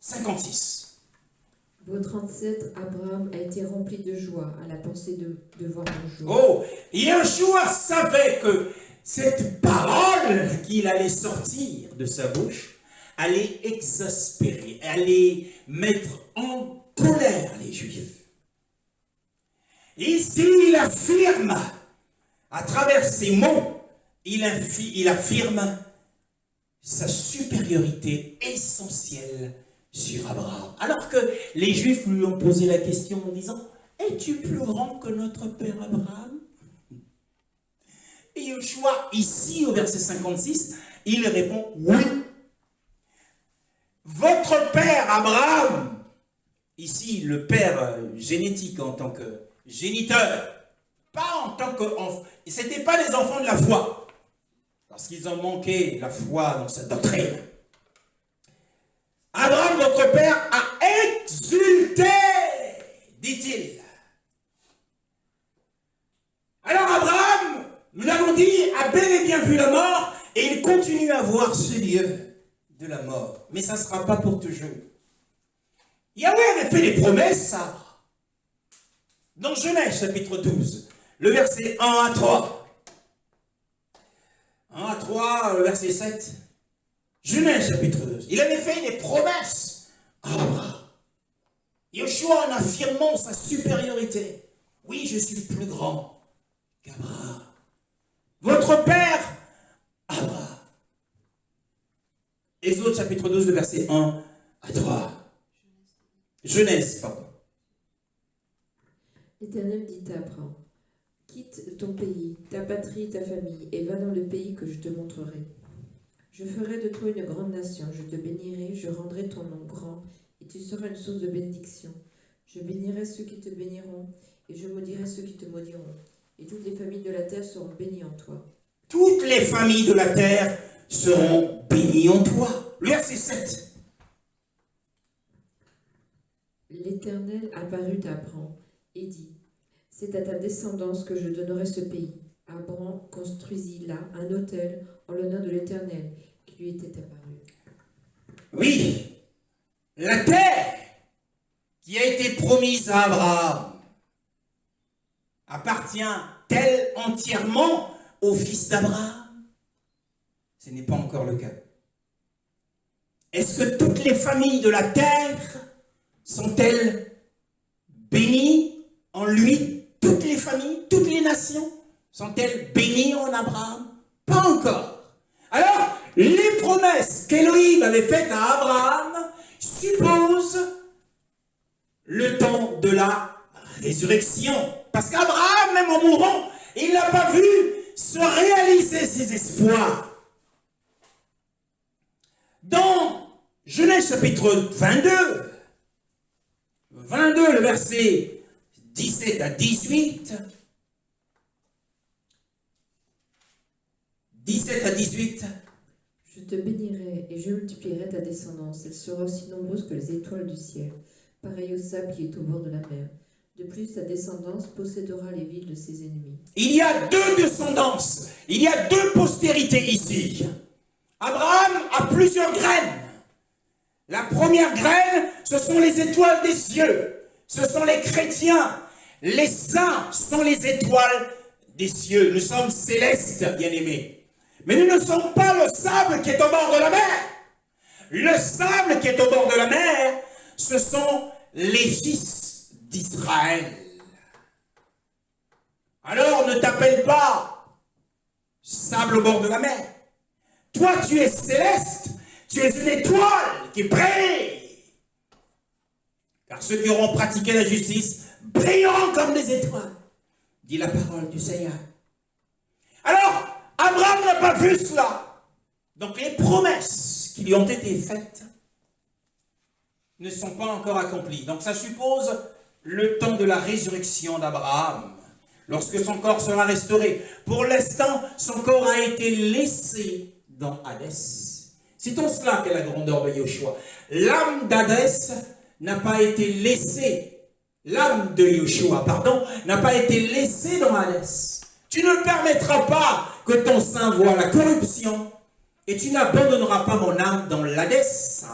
S1: 56.
S2: Votre ancêtre Abraham a été rempli de joie à la pensée de voir mon jour.
S1: Oh, Yeshua savait que cette parole qu'il allait sortir de sa bouche allait exaspérer, allait mettre en colère les Juifs. Ici, il affirme, à travers ces mots, il affirme sa supériorité essentielle sur Abraham. Alors que les Juifs lui ont posé la question en disant « Es-tu plus grand que notre père Abraham ?» Et Yeshua, ici au verset 56, il répond « Oui. Votre père Abraham », ici le père génétique en tant que géniteur, pas en tant qu'enfant, ce n'étaient pas les enfants de la foi, parce qu'ils ont manqué la foi dans cette doctrine. Abraham, votre père, a exulté, dit-il. Alors Abraham, nous l'avons dit, a bel et bien vu la mort, et il continue à voir ce lieu de la mort. Mais ça ne sera pas pour toujours. Yahweh avait fait des promesses, ça. Dans Genèse chapitre 12, le verset 1 à 3. 1 à 3, le verset 7. Genèse chapitre 12. Il avait fait des promesses à Abraham. Yoshua en affirmant sa supériorité. Oui, je suis plus grand qu'Abraham. Votre père, Abraham. Exode chapitre 12, le verset 1 à 3. Genèse, pardon.
S2: L'Éternel dit à Abraham, quitte ton pays, ta patrie, ta famille, et va dans le pays que je te montrerai. Je ferai de toi une grande nation, je te bénirai, je rendrai ton nom grand, et tu seras une source de bénédiction. Je bénirai ceux qui te béniront, et je maudirai ceux qui te maudiront. Et toutes les familles de la terre seront bénies en toi.
S1: Toutes les familles de la terre seront bénies en toi. Verset 7.
S2: L'Éternel apparut à Abraham et dit, c'est à ta descendance que je donnerai ce pays. Abraham construisit là un autel en l'honneur de l'Éternel qui lui était apparu.
S1: Oui, la terre qui a été promise à Abraham appartient-elle entièrement au fils d'Abraham? Ce n'est pas encore le cas. Est-ce que toutes les familles de la terre sont-elles bénies en lui? Toutes les familles, toutes les nations sont-elles bénies en Abraham? Pas encore. Alors, les promesses qu'Élohim avait faites à Abraham supposent le temps de la résurrection. Parce qu'Abraham, même en mourant, il n'a pas vu se réaliser ses espoirs. Dans Genèse chapitre 22, le verset 17 à 18, 17 à 18,
S2: je te bénirai et je multiplierai ta descendance. Elle sera aussi nombreuse que les étoiles du ciel, pareille au sable qui est au bord de la mer. De plus, ta descendance possédera les villes de ses ennemis.
S1: Il y a deux descendances, il y a deux postérités ici. Abraham a plusieurs graines. La première graine, ce sont les étoiles des cieux. Ce sont les chrétiens. Les saints sont les étoiles des cieux. Nous sommes célestes, bien-aimés. Mais nous ne sommes pas le sable qui est au bord de la mer. Le sable qui est au bord de la mer, ce sont les fils d'Israël. Alors ne t'appelle pas sable au bord de la mer. Toi, tu es céleste, tu es une étoile qui brille. Car ceux qui auront pratiqué la justice brilleront comme des étoiles, dit la parole du Seigneur. Alors, Abraham n'a pas vu cela. Donc les promesses qui lui ont été faites ne sont pas encore accomplies. Donc ça suppose le temps de la résurrection d'Abraham, lorsque son corps sera restauré. Pour l'instant, son corps a été laissé dans Hadès. Citons cela qu'est la grandeur de Yoshua. L'âme d'Hadès n'a pas été laissée, l'âme de Yoshua, pardon, n'a pas été laissée dans Hadès. Tu ne permettras pas que ton sein voie la corruption et tu n'abandonneras pas mon âme dans l'Hadès.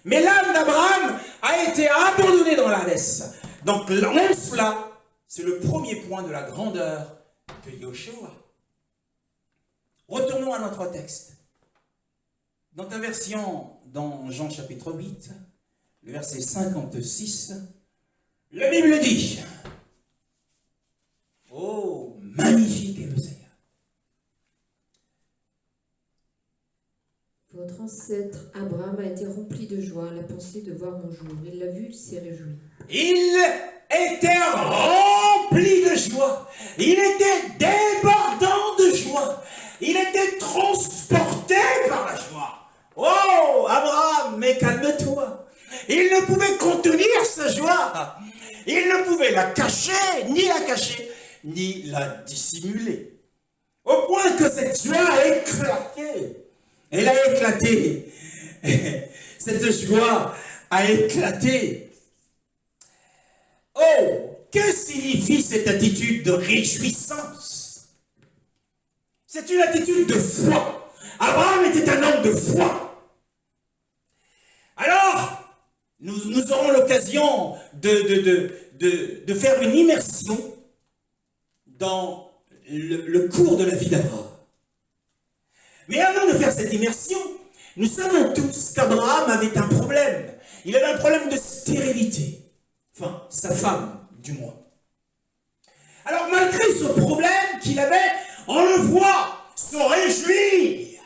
S1: Mais l'âme d'Abraham a été abandonnée dans l'Hadès. Donc en cela, c'est le premier point de la grandeur de Yoshua. Retournons à notre texte. Dans ta version, dans Jean chapitre 8, le verset 56, la Bible dit, oh, magnifique est le Seigneur.
S2: Votre ancêtre Abraham a été rempli de joie à la pensée de voir mon jour. Il l'a vu, il s'est réjoui.
S1: Il était rempli de joie. Il était débordant de joie. Il était transporté par la joie. Oh, Abraham, mais calme-toi. Il ne pouvait contenir sa joie. Il ne pouvait la cacher, ni la dissimuler. Au point que cette joie a éclaté. Elle a éclaté. Cette joie a éclaté. Oh, que signifie cette attitude de réjouissance? C'est une attitude de foi. Abraham était un homme de foi. Alors, nous aurons l'occasion de de faire une immersion dans le cours de la vie d'Abraham. Mais avant de faire cette immersion, nous savons tous qu'Abraham avait un problème. Il avait un problème de stérilité. Enfin, sa femme, du moins. Alors, malgré ce problème qu'il avait, on le voit se réjouir.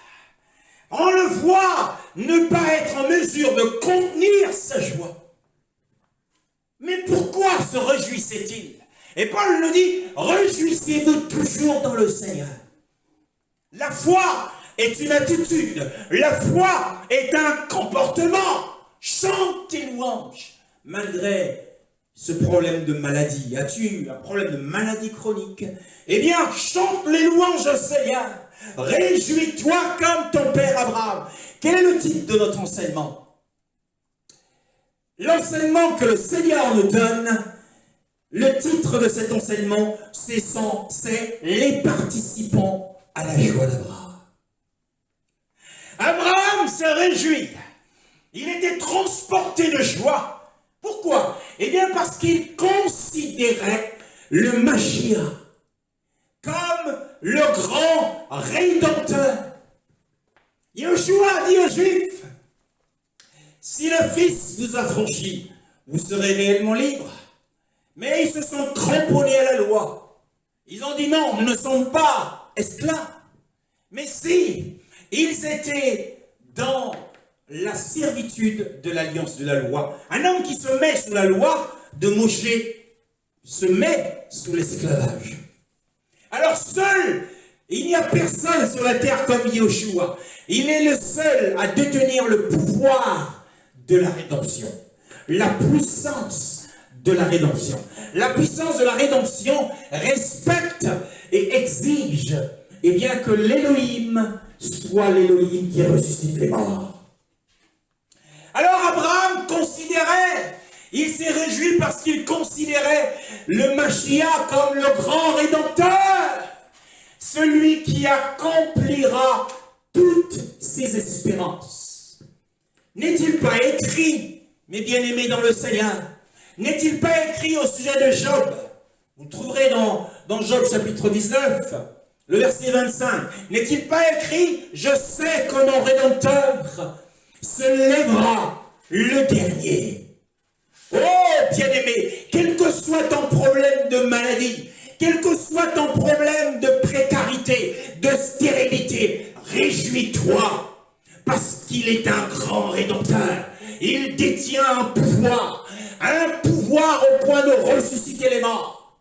S1: On le voit ne pas être en mesure de contenir sa joie. Mais pourquoi se réjouissait-il? Et Paul nous dit, réjouissez-vous toujours dans le Seigneur. La foi est une attitude. La foi est un comportement. Chante tes louanges. Malgré ce problème de maladie. As-tu un problème de maladie chronique? Eh bien, chante les louanges au Seigneur. Réjouis-toi comme ton père Abraham. Quel est le titre de notre enseignement? L'enseignement que le Seigneur nous donne, le titre de cet enseignement, c'est les participants à la joie d'Abraham. Abraham se réjouit. Il était transporté de joie. Pourquoi? Eh bien parce qu'il considérait le Mashiach comme le grand rédempteur. Yeshua dit aux Juifs, si le Fils vous a franchi, vous serez réellement libres. Mais ils se sont cramponnés à la loi. Ils ont dit non, nous ne sommes pas esclaves. Mais si, ils étaient dans la servitude de l'alliance de la loi. Un homme qui se met sous la loi de Moshe se met sous l'esclavage. Alors seul, il n'y a personne sur la terre comme Yeshua. Il est le seul à détenir le pouvoir de la rédemption. La puissance de la rédemption. La puissance de la rédemption respecte et exige eh bien, que l'Élohim soit l'Élohim qui ressuscite les morts. Alors Abraham considérait, il s'est réjoui parce qu'il considérait le Mashiach comme le grand rédempteur, celui qui accomplira toutes ses espérances. N'est-il pas écrit, mes bien-aimés dans le Seigneur, n'est-il pas écrit au sujet de Job? Vous trouverez dans Job chapitre 19, le verset 25. N'est-il pas écrit, je sais que mon Rédempteur se lèvera le dernier. Oh, bien-aimé, quel que soit ton problème de maladie, quel que soit ton problème de précarité, de stérilité, réjouis-toi, parce qu'il est un grand Rédempteur. Il détient un pouvoir au point de ressusciter les morts.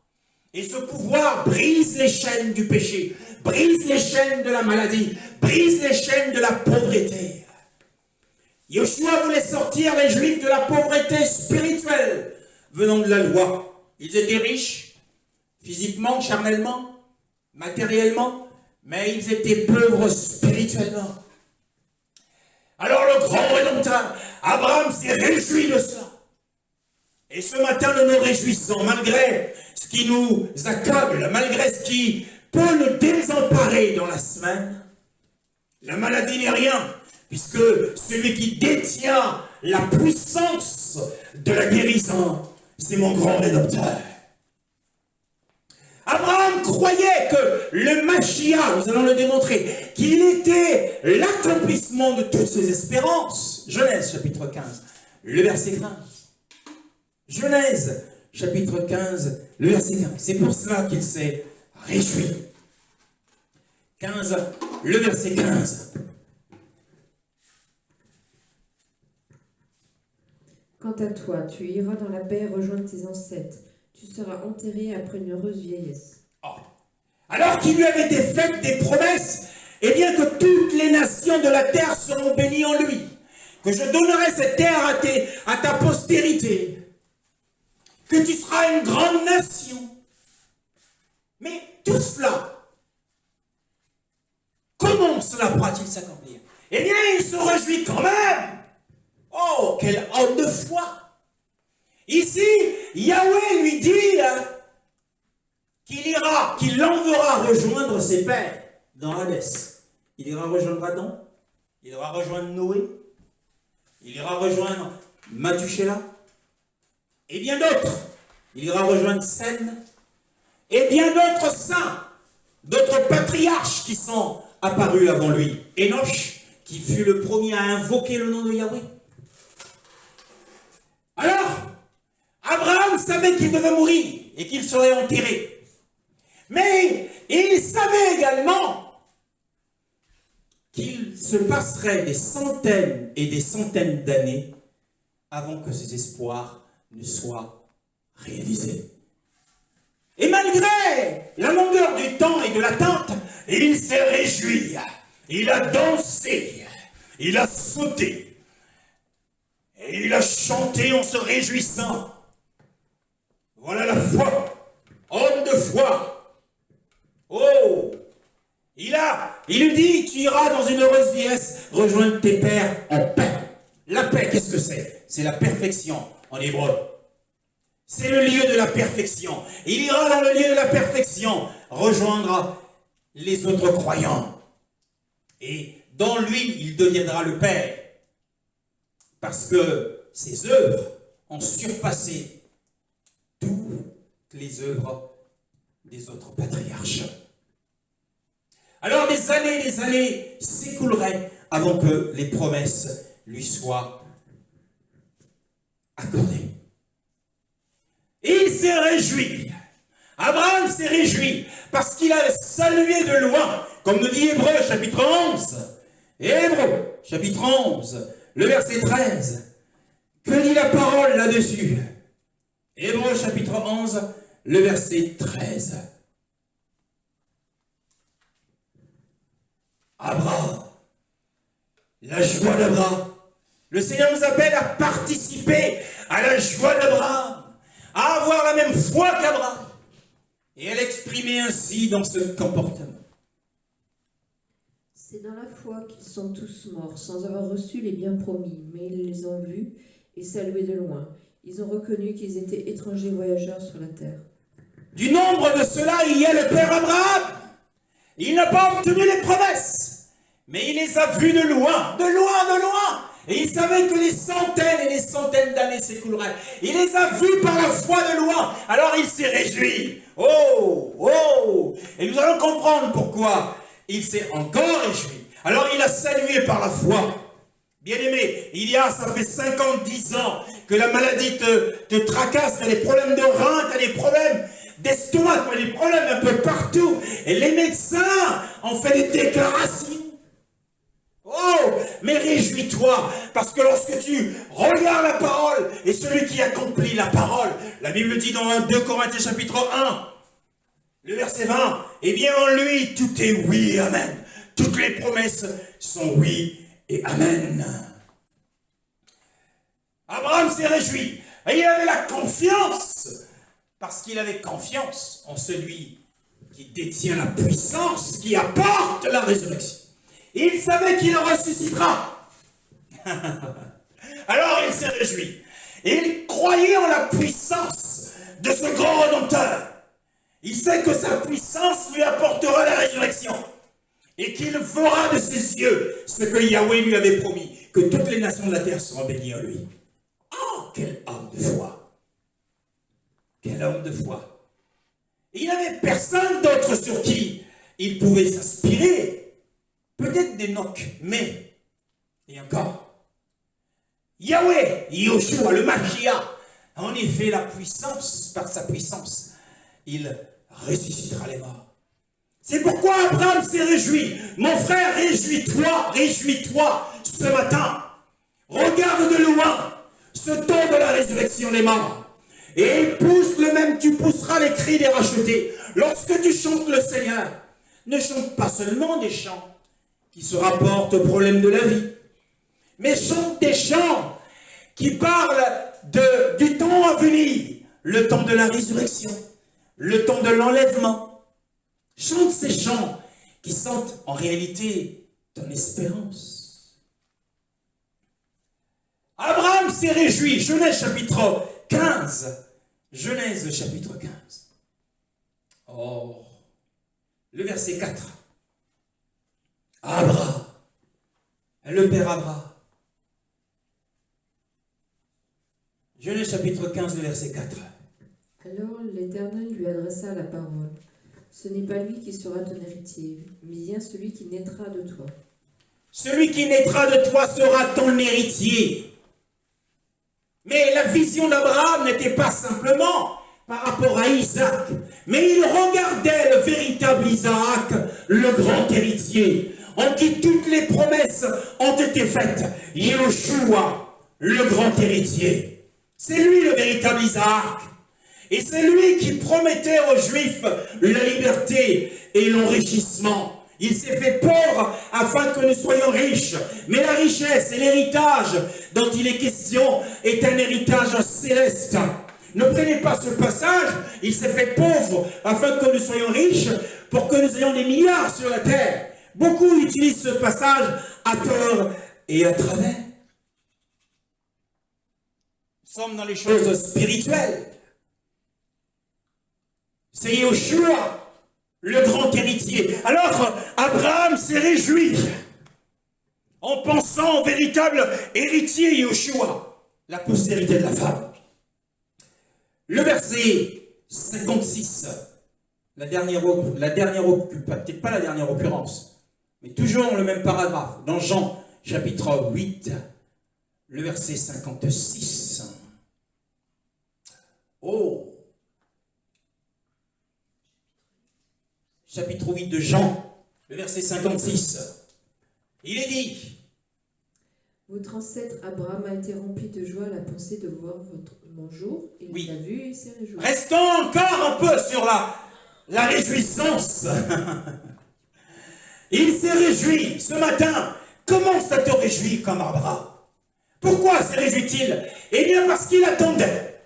S1: Et ce pouvoir brise les chaînes du péché, brise les chaînes de la maladie, brise les chaînes de la pauvreté. Yeshua voulait sortir les Juifs de la pauvreté spirituelle venant de la loi. Ils étaient riches, physiquement, charnellement, matériellement, mais ils étaient pauvres spirituellement. Alors le grand Rédempteur, Abraham s'est réjoui de cela. Et ce matin, nous nous réjouissons, malgré ce qui nous accable, malgré ce qui peut nous désemparer dans la semaine. La maladie n'est rien, puisque celui qui détient la puissance de la guérison, c'est mon grand Rédempteur. Abraham croyait que le Mashiach, nous allons le démontrer, qu'il était l'accomplissement de toutes ses espérances. Genèse chapitre 15, le verset 15. Genèse chapitre 15, le verset 15. C'est pour cela qu'il s'est réjoui. 15, le verset 15.
S2: Quant à toi, tu iras dans la paix rejoindre tes ancêtres. Tu seras enterré après une heureuse vieillesse.
S1: Oh. Alors qu'il lui avait été faites des promesses, eh bien que toutes les nations de la terre seront bénies en lui, que je donnerai cette terre à ta postérité, que tu seras une grande nation. Mais tout cela, comment cela pourra-t-il s'accomplir? Eh bien, il se réjouit quand même. Oh, quel homme de foi! Ici, Yahweh lui dit qu'il l'enverra rejoindre ses pères dans Hadès. Il ira rejoindre Adam, il ira rejoindre Noé, il ira rejoindre Mathushéla, et bien d'autres. Il ira rejoindre Sem et bien d'autres saints, d'autres patriarches qui sont apparus avant lui. Enoch, qui fut le premier à invoquer le nom de Yahweh. Alors, Abraham savait qu'il devait mourir et qu'il serait enterré. Mais il savait également qu'il se passerait des centaines et des centaines d'années avant que ses espoirs ne soient réalisés. Et malgré la longueur du temps et de l'attente, il s'est réjoui, il a dansé, il a sauté, et il a chanté en se réjouissant. Voilà la foi, homme de foi. Oh, il lui dit, tu iras dans une heureuse vieillesse rejoindre tes pères en paix. La paix, qu'est-ce que c'est? C'est la perfection en hébreu. C'est le lieu de la perfection. Il ira dans le lieu de la perfection rejoindre les autres croyants. Et dans lui, il deviendra le Père. Parce que ses œuvres ont surpassé toutes les œuvres des autres patriarches. Alors des années s'écouleraient avant que les promesses lui soient accordées. Et il s'est réjoui. Abraham s'est réjoui parce qu'il a salué de loin, comme nous dit Hébreu chapitre 11. Hébreu chapitre 11, le verset 13. Que dit la parole là-dessus? Hébreu chapitre 11, le verset 13. Abraham, la joie d'Abraham. Le Seigneur nous appelle à participer à la joie d'Abraham, à avoir la même foi qu'Abraham, et à l'exprimer ainsi dans ce comportement.
S2: C'est dans la foi qu'ils sont tous morts, sans avoir reçu les biens promis, mais ils les ont vus et salués de loin. Ils ont reconnu qu'ils étaient étrangers voyageurs sur la terre.
S1: Du nombre de ceux-là, il y a le Père Abraham. Il n'a pas obtenu les promesses, mais il les a vus de loin, de loin, de loin. Et il savait que des centaines et des centaines d'années s'écouleraient. Il les a vus par la foi de loin. Alors il s'est réjoui. Oh, oh. Et nous allons comprendre pourquoi il s'est encore réjoui. Alors il a salué par la foi. Bien-aimé, ça fait 50-10 ans que la maladie te tracasse, tu as des problèmes de reins, tu as des problèmes d'estomac, tu as des problèmes un peu partout. Et les médecins ont fait des déclarations. Oh, mais réjouis-toi, parce que lorsque tu regardes la parole, et celui qui accomplit la parole, la Bible dit dans 2 Corinthiens chapitre 1, le verset 20, eh bien en lui tout est oui, amen. Toutes les promesses sont oui et amen. Abraham s'est réjoui, et il avait la confiance, parce qu'il avait confiance en celui qui détient la puissance, qui apporte la résurrection. Il savait qu'il ressuscitera. Alors il s'est réjoui. Il croyait en la puissance de ce grand Rédempteur. Il sait que sa puissance lui apportera la résurrection. Et qu'il fera de ses yeux ce que Yahweh lui avait promis. Que toutes les nations de la terre seront bénies en lui. Oh, quel homme de foi. Quel homme de foi. Il n'avait personne d'autre sur qui il pouvait s'inspirer. Peut-être d'Enoch, mais, et encore, Yahweh, Yoshua, le Mashiach, en effet la puissance, par sa puissance, il ressuscitera les morts. C'est pourquoi Abraham s'est réjoui. Mon frère, réjouis-toi ce matin. Regarde de loin ce temps de la résurrection des morts. Et pousse le même, tu pousseras les cris des rachetés. Lorsque tu chantes le Seigneur, ne chante pas seulement des chants qui se rapportent aux problèmes de la vie, mais chante des chants qui parlent du temps à venir, le temps de la résurrection, le temps de l'enlèvement. Chante ces chants qui sont en réalité ton espérance. Abraham s'est réjoui, Genèse chapitre 15. Genèse chapitre 15. Oh, le verset 4. Abraham, le Père Abraham. Genèse chapitre 15, le verset 4.
S2: Alors l'Éternel lui adressa la parole. Ce n'est pas lui qui sera ton héritier, mais bien celui qui naîtra de toi.
S1: Celui qui naîtra de toi sera ton héritier. Mais la vision d'Abraham n'était pas simplement par rapport à Isaac, mais il regardait le véritable Isaac, le grand héritier, en qui toutes les promesses ont été faites. Yeshua, le grand héritier. C'est lui le véritable Isaac. Et c'est lui qui promettait aux Juifs la liberté et l'enrichissement. Il s'est fait pauvre afin que nous soyons riches. Mais la richesse et l'héritage dont il est question est un héritage céleste. Ne prenez pas ce passage, il s'est fait pauvre afin que nous soyons riches pour que nous ayons des milliards sur la terre. Beaucoup utilisent ce passage à tort et à travers. Nous sommes dans les choses spirituelles. C'est Yeshua, le grand héritier. Alors, Abraham s'est réjoui en pensant au véritable héritier Yeshua, la postérité de la femme. Le verset 56, peut-être pas la dernière occurrence, mais toujours dans le même paragraphe, dans Jean chapitre 8, le verset 56. Oh! Chapitre 8 de Jean, le verset 56. Il est dit:
S2: Votre ancêtre Abraham a été rempli de joie à la pensée de voir mon jour. Il l'a vu et il s'est réjoui.
S1: Restons encore un peu sur la réjouissance. Il s'est réjoui ce matin. Comment ça te réjouit comme Abraham? Pourquoi se réjouit-il? Eh bien parce qu'il attendait.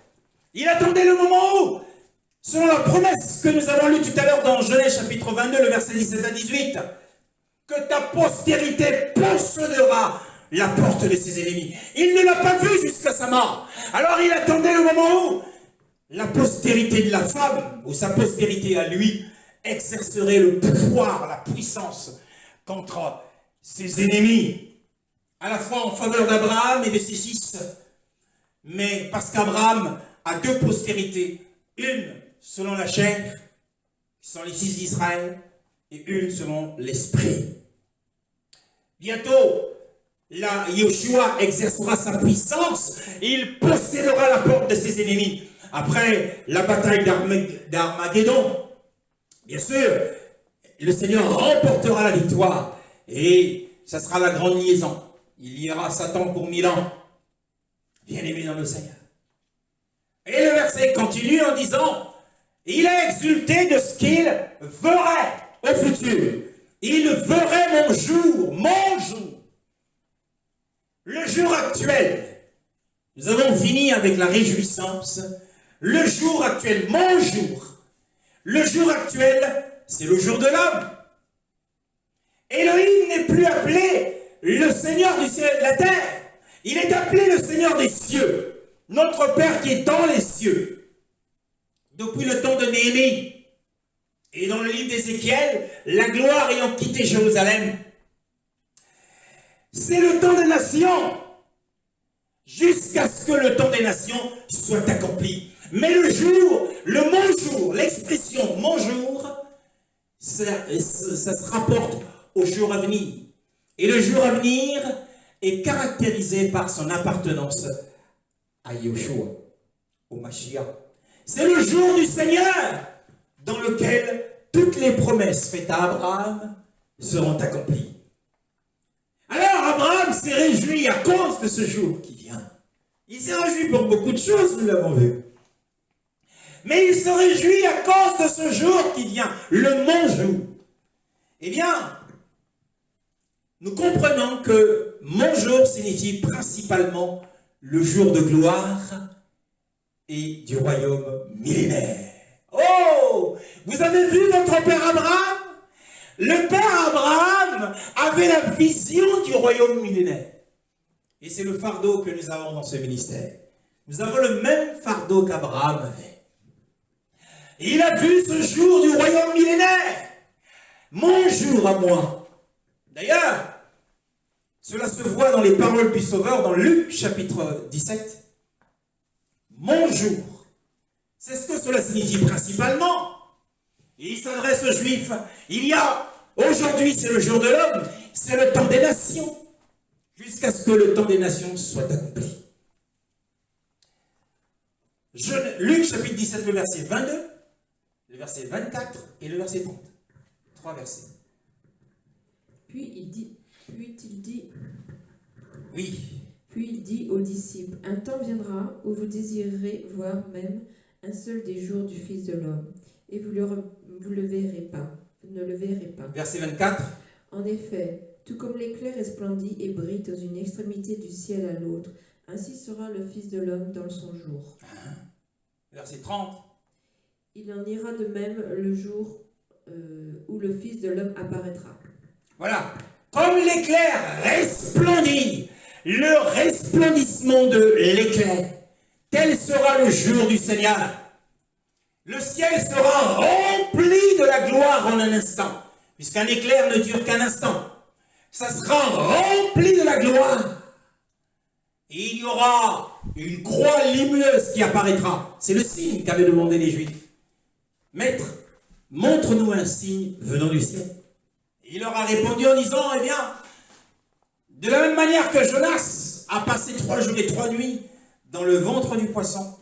S1: Il attendait le moment où, selon la promesse que nous avons lue tout à l'heure dans Genèse chapitre 22, le verset 17 à 18, que ta postérité possédera la porte de ses ennemis. Il ne l'a pas vu jusqu'à sa mort. Alors il attendait le moment où la postérité de la femme, ou sa postérité à lui, exercerait le pouvoir, la puissance contre ses ennemis, à la fois en faveur d'Abraham et de ses fils. Mais parce qu'Abraham a deux postérités, une selon la chair, qui sont les fils d'Israël, et une selon l'esprit. Bientôt, Yeshua exercera sa puissance et il possédera la porte de ses ennemis. Après la bataille d'Armageddon, bien sûr, le Seigneur remportera la victoire et ça sera la grande liaison. Il y aura Satan pour 1000 ans. Bien-aimé dans le Seigneur. Et le verset continue en disant: il a exulté de ce qu'il verrait au futur. Il verrait mon jour, mon jour. Le jour actuel. Nous avons fini avec la réjouissance. Le jour actuel, mon jour. Le jour actuel, c'est le jour de l'homme. Elohim n'est plus appelé le Seigneur du ciel et de la terre. Il est appelé le Seigneur des cieux. Notre Père qui est dans les cieux. Depuis le temps de Néhémie. Et dans le livre d'Ézéchiel, la gloire ayant quitté Jérusalem. C'est le temps des nations. Jusqu'à ce que le temps des nations soit accompli. Mais le jour, le mon jour, l'expression mon jour, ça se rapporte au jour à venir. Et le jour à venir est caractérisé par son appartenance à Yeshua, au Mashiach. C'est le jour du Seigneur dans lequel toutes les promesses faites à Abraham seront accomplies. Alors Abraham s'est réjoui à cause de ce jour qui vient. Il s'est réjoui pour beaucoup de choses, nous l'avons vu. Mais il se réjouit à cause de ce jour qui vient, le mon jour. Eh bien, nous comprenons que mon jour signifie principalement le jour de gloire et du royaume millénaire. Oh! Vous avez vu votre père Abraham? Le père Abraham avait la vision du royaume millénaire. Et c'est le fardeau que nous avons dans ce ministère. Nous avons le même fardeau qu'Abraham avait. Il a vu ce jour du royaume millénaire. Mon jour à moi. D'ailleurs, cela se voit dans les paroles du Sauveur dans Luc chapitre 17. Mon jour. C'est ce que cela signifie principalement. Et il s'adresse aux Juifs. Il y a, aujourd'hui c'est le jour de l'homme, c'est le temps des nations, jusqu'à ce que le temps des nations soit accompli. Luc chapitre 17, le verset 22, le verset 24 et le verset 30. 3 versets.
S2: Puis il dit,
S1: oui.
S2: Puis il dit aux disciples, un temps viendra où vous désirerez voir même un seul des jours du Fils de l'homme, et vous le verrez pas, vous ne le verrez pas.
S1: Verset 24.
S2: En effet, tout comme l'éclair resplendit et brille dans une extrémité du ciel à l'autre, ainsi sera le Fils de l'homme dans son jour.
S1: Verset 30.
S2: Il en ira de même le jour où le Fils de l'homme apparaîtra.
S1: Voilà. Comme l'éclair resplendit, le resplendissement de l'éclair, tel sera le jour du Seigneur. Le ciel sera rempli de la gloire en un instant, puisqu'un éclair ne dure qu'un instant. Ça sera rempli de la gloire. Et il y aura une croix lumineuse qui apparaîtra. C'est le signe qu'avaient demandé les Juifs. Maître, montre-nous un signe venant du ciel. Et il leur a répondu en disant, eh bien, de la même manière que Jonas a passé 3 jours et 3 nuits dans le ventre du poisson,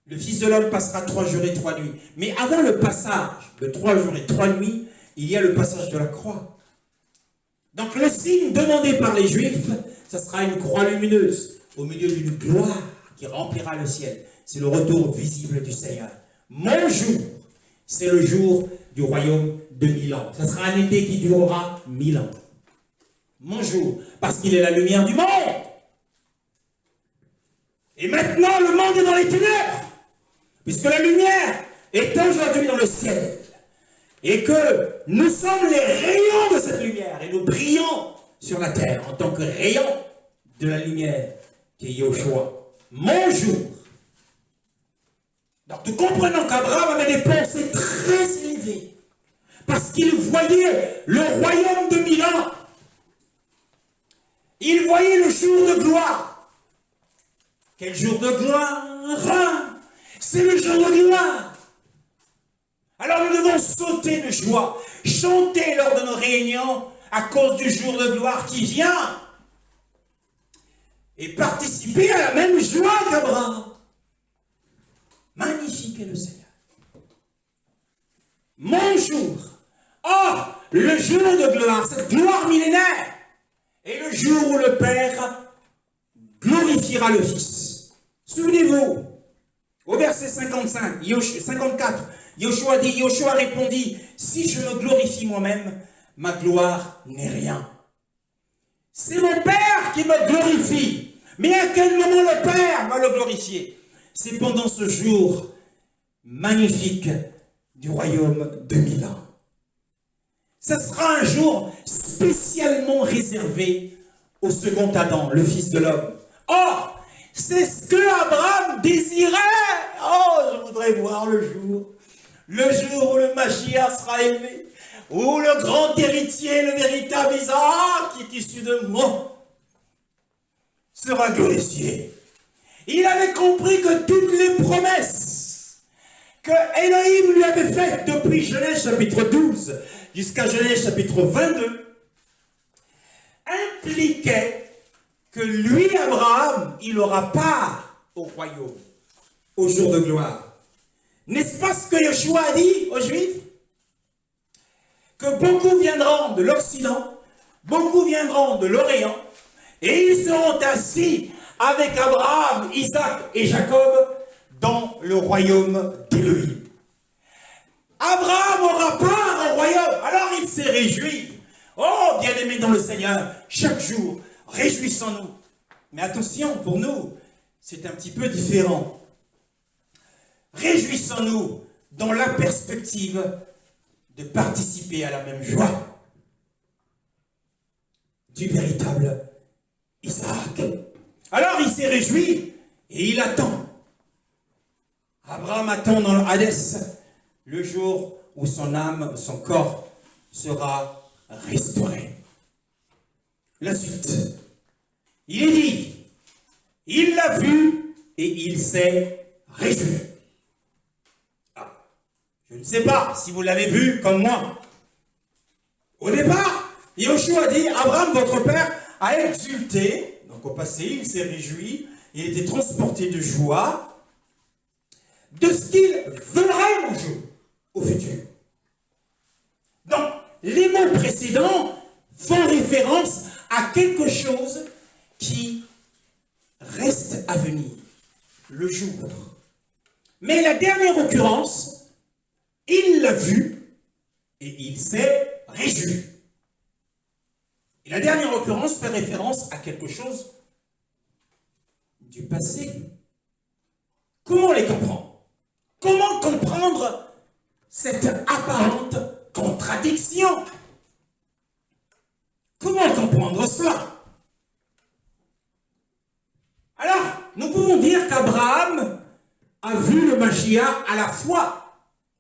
S1: le Fils de l'homme passera 3 jours et 3 nuits. Mais avant le passage de 3 jours et 3 nuits, il y a le passage de la croix. Donc le signe demandé par les Juifs, ce sera une croix lumineuse au milieu d'une gloire qui remplira le ciel. C'est le retour visible du Seigneur. Mon jour, c'est le jour du royaume de 1000 ans. Ce sera un été qui durera 1000 ans. Mon jour, parce qu'il est la lumière du monde. Et maintenant, le monde est dans les ténèbres, puisque la lumière est aujourd'hui dans le ciel. Et que nous sommes les rayons de cette lumière, et nous brillons sur la terre en tant que rayons de la lumière qui est Yoshua. Mon jour. Donc nous comprenons qu'Abraham avait des pensées très élevées, parce qu'il voyait le royaume de 1000 ans. Il voyait le jour de gloire. Quel jour de gloire? C'est le jour de gloire. Alors nous devons sauter de joie, chanter lors de nos réunions à cause du jour de gloire qui vient et participer à la même joie qu'Abraham. Magnifique est le Seigneur. Mon jour. Or, le jour de gloire, cette gloire millénaire, est le jour où le Père glorifiera le Fils. Souvenez-vous, au verset 54, Yoshua répondit, si je me glorifie moi-même, ma gloire n'est rien. C'est mon Père qui me glorifie. Mais à quel moment le Père va le glorifier? C'est pendant ce jour magnifique du royaume de 1000 ans. Ce sera un jour spécialement réservé au second Adam, le Fils de l'homme. Or, c'est ce que Abraham désirait. Oh, je voudrais voir le jour où le Mashiach sera élevé, où le grand héritier, le véritable Isaac, qui est issu de moi, sera glorifié. Il avait compris que toutes les promesses que Elohim lui avait faites depuis Genèse chapitre 12 jusqu'à Genèse chapitre 22 impliquaient que lui, Abraham, il aura part au royaume, au jour de gloire. N'est-ce pas ce que Yoshua a dit aux Juifs? Que beaucoup viendront de l'Occident, beaucoup viendront de l'Orient, et ils seront assis avec Abraham, Isaac et Jacob dans le royaume d'Élohim. Abraham aura part au royaume, alors il s'est réjoui. Oh, bien-aimés dans le Seigneur, chaque jour, réjouissons-nous. Mais attention, pour nous, c'est un petit peu différent. Réjouissons-nous dans la perspective de participer à la même joie du véritable Isaac. Alors il s'est réjoui et il attend. Abraham attend dans le Hadès le jour où son âme, son corps sera restauré. La suite. Il est dit, il l'a vu et il s'est réjoui. sais pas si vous l'avez vu comme moi. Au départ, Yoshua dit, Abraham, votre père, a exulté. Donc au passé, il s'est réjoui. Il était transporté de joie de ce qu'il verrait un jour au futur. Donc, les mots précédents font référence à quelque chose qui reste à venir, le jour. Mais la dernière occurrence, il l'a vu et il s'est réjoui. Et la dernière occurrence fait référence à quelque chose du passé. Comment les comprendre? Comment comprendre cette apparente contradiction? Comment comprendre cela? Alors, nous pouvons dire qu'Abraham a vu le Mashiach à la fois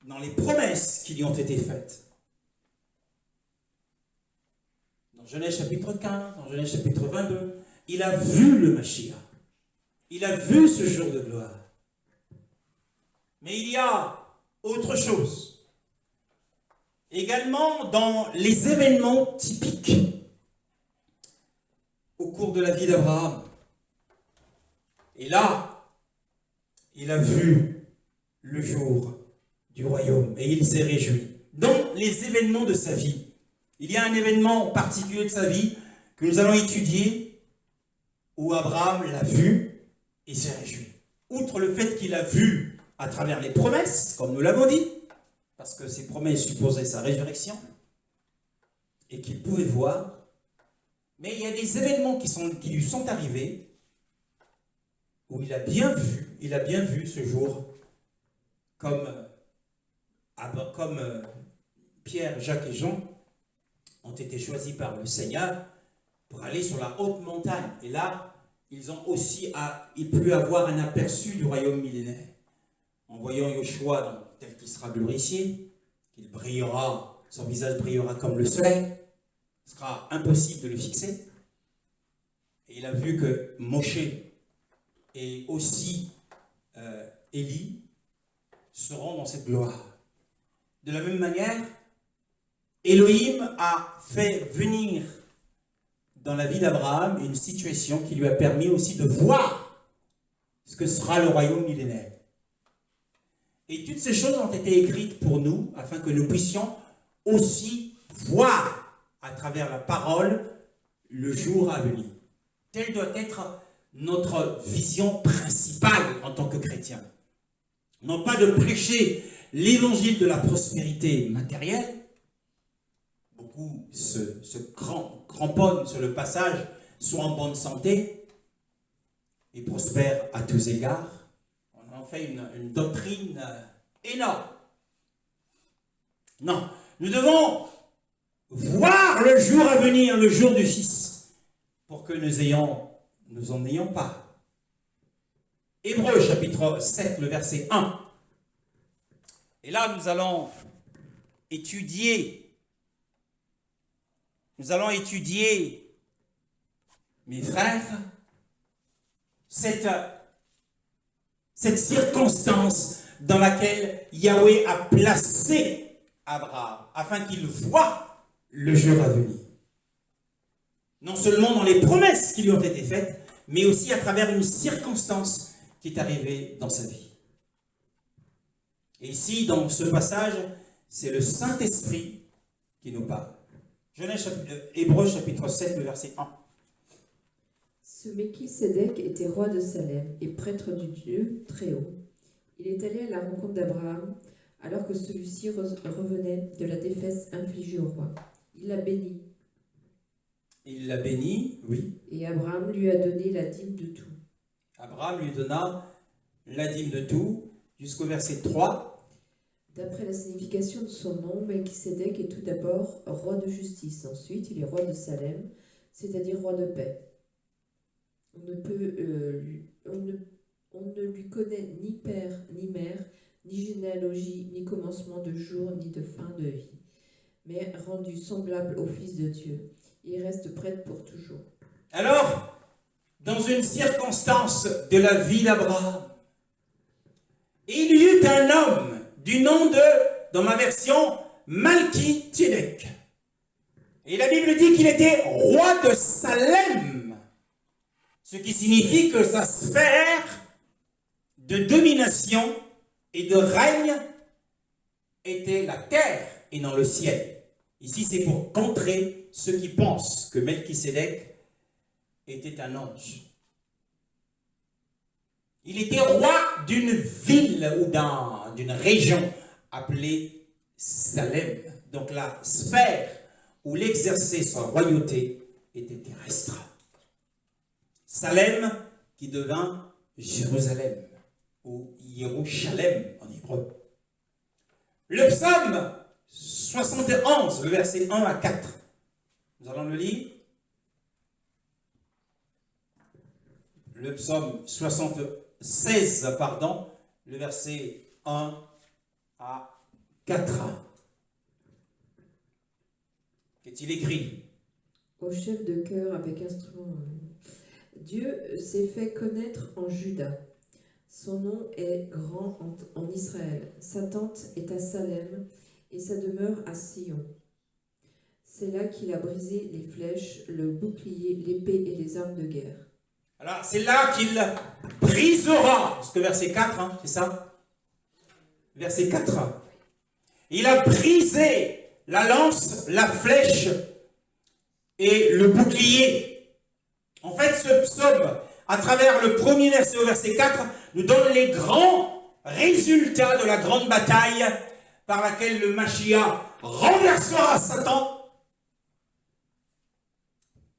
S1: dans les promesses qui lui ont été faites. Dans Genèse chapitre 15, dans Genèse chapitre 22, il a vu le Mashiach. Il a vu ce jour de gloire. Mais il y a autre chose. Également dans les événements typiques au cours de la vie d'Abraham. Et là, il a vu le jour du royaume et il s'est réjoui. Dans les événements de sa vie, il y a un événement particulier de sa vie que nous allons étudier où Abraham l'a vu et s'est réjoui. Outre le fait qu'il a vu à travers les promesses, comme nous l'avons dit, parce que ces promesses supposaient sa résurrection, et qu'il pouvait voir, mais il y a des événements qui lui sont arrivés, où il a bien vu ce jour, comme Pierre, Jacques et Jean ont été choisis par le Seigneur pour aller sur la haute montagne. Et là, ils ont aussi pu avoir un aperçu du royaume millénaire. En voyant Yoshua tel qu'il sera glorifié, qu'il brillera, son visage brillera comme le soleil, ce sera impossible de le fixer. Et il a vu que Moshe et aussi Élie seront dans cette gloire. De la même manière, Elohim a fait venir dans la vie d'Abraham une situation qui lui a permis aussi de voir ce que sera le royaume millénaire. Et toutes ces choses ont été écrites pour nous, afin que nous puissions aussi voir à travers la parole le jour à venir. Telle doit être notre vision principale en tant que chrétien. Non pas de prêcher l'évangile de la prospérité matérielle. Beaucoup se cramponnent sur le passage, soient en bonne santé et prospèrent à tous égards. On en fait une doctrine énorme. Non, nous devons voir le jour à venir, le jour du Fils, pour que nous en ayons pas. Hébreux chapitre 7, le verset 1. Et là, nous allons étudier, mes frères, cette circonstance dans laquelle Yahweh a placé Abraham, afin qu'il voie le jour à venir. Non seulement dans les promesses qui lui ont été faites, mais aussi à travers une circonstance qui est arrivée dans sa vie. Et ici, dans ce passage, c'est le Saint-Esprit qui nous parle. Hébreux chapitre 7, le verset 1.
S2: Ce Melchisédek était roi de Salem et prêtre du Dieu très haut. Il est allé à la rencontre d'Abraham alors que celui-ci revenait de la défaite infligée au roi. Il l'a béni.
S1: Il l'a béni, oui.
S2: Et Abraham lui a donné la dîme de tout.
S1: Abraham lui donna la dîme de tout, jusqu'au verset 3.
S2: D'après la signification de son nom, Melchisédek est tout d'abord roi de justice. Ensuite, il est roi de Salem, c'est-à-dire roi de paix. On ne lui connaît ni père, ni mère, ni généalogie, ni commencement de jour, ni de fin de vie, mais rendu semblable au Fils de Dieu. Il reste prêtre pour toujours.
S1: Alors, dans une circonstance de la vie d'Abraham, il y eut un homme du nom de dans ma version, Malki-Tzedek. Et la Bible dit qu'il était roi de Salem, ce qui signifie que sa sphère de domination et de règne était la terre et non le ciel. Ici, c'est pour contrer ceux qui pensent que Melchisédek était un ange. Il était roi d'une ville ou d'une région appelée Salem. Donc la sphère où il exerçait sa royauté était terrestre. Salem qui devint Jérusalem ou Yerushalem en hébreu. Le psaume 71, le verset 1 à 4. Nous allons le lire. Le psaume 76, pardon, le verset 1 à 4. Qu'est-il écrit?
S2: Au chef de chœur avec instrument. Dieu s'est fait connaître en Juda. Son nom est grand en Israël. Sa tente est à Salem et sa demeure à Sion. C'est là qu'il a brisé les flèches, le bouclier, l'épée et les armes de guerre.
S1: Alors, c'est là qu'il brisera, parce que verset 4, hein, c'est ça? Verset 4. Il a brisé la lance, la flèche et le bouclier. En fait, ce psaume, à travers le premier verset au verset 4, nous donne les grands résultats de la grande bataille par laquelle le Mashiach renversera Satan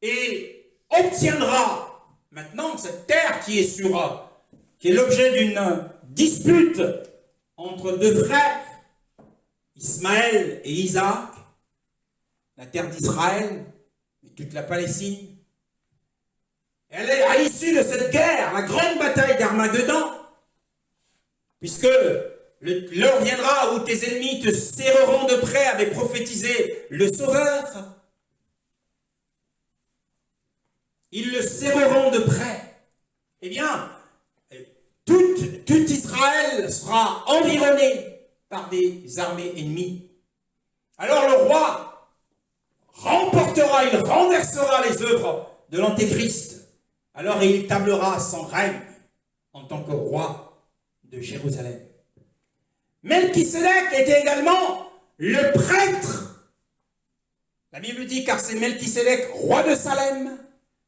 S1: et obtiendra maintenant cette terre qui est l'objet d'une dispute entre deux frères, Ismaël et Isaac, la terre d'Israël et toute la Palestine. Elle est à l'issue de cette guerre, la grande bataille d'Armageddon, puisque l'heure viendra où tes ennemis te serreront de près, avait prophétisé le Sauveur. Ils le serreront de près. Eh bien, tout Israël sera environné par des armées ennemies. Alors le roi remportera, il renversera les œuvres de l'Antéchrist. Alors il tablera son règne en tant que roi de Jérusalem. Melchisédek était également le prêtre. La Bible dit, car c'est Melchisédek, roi de Salem,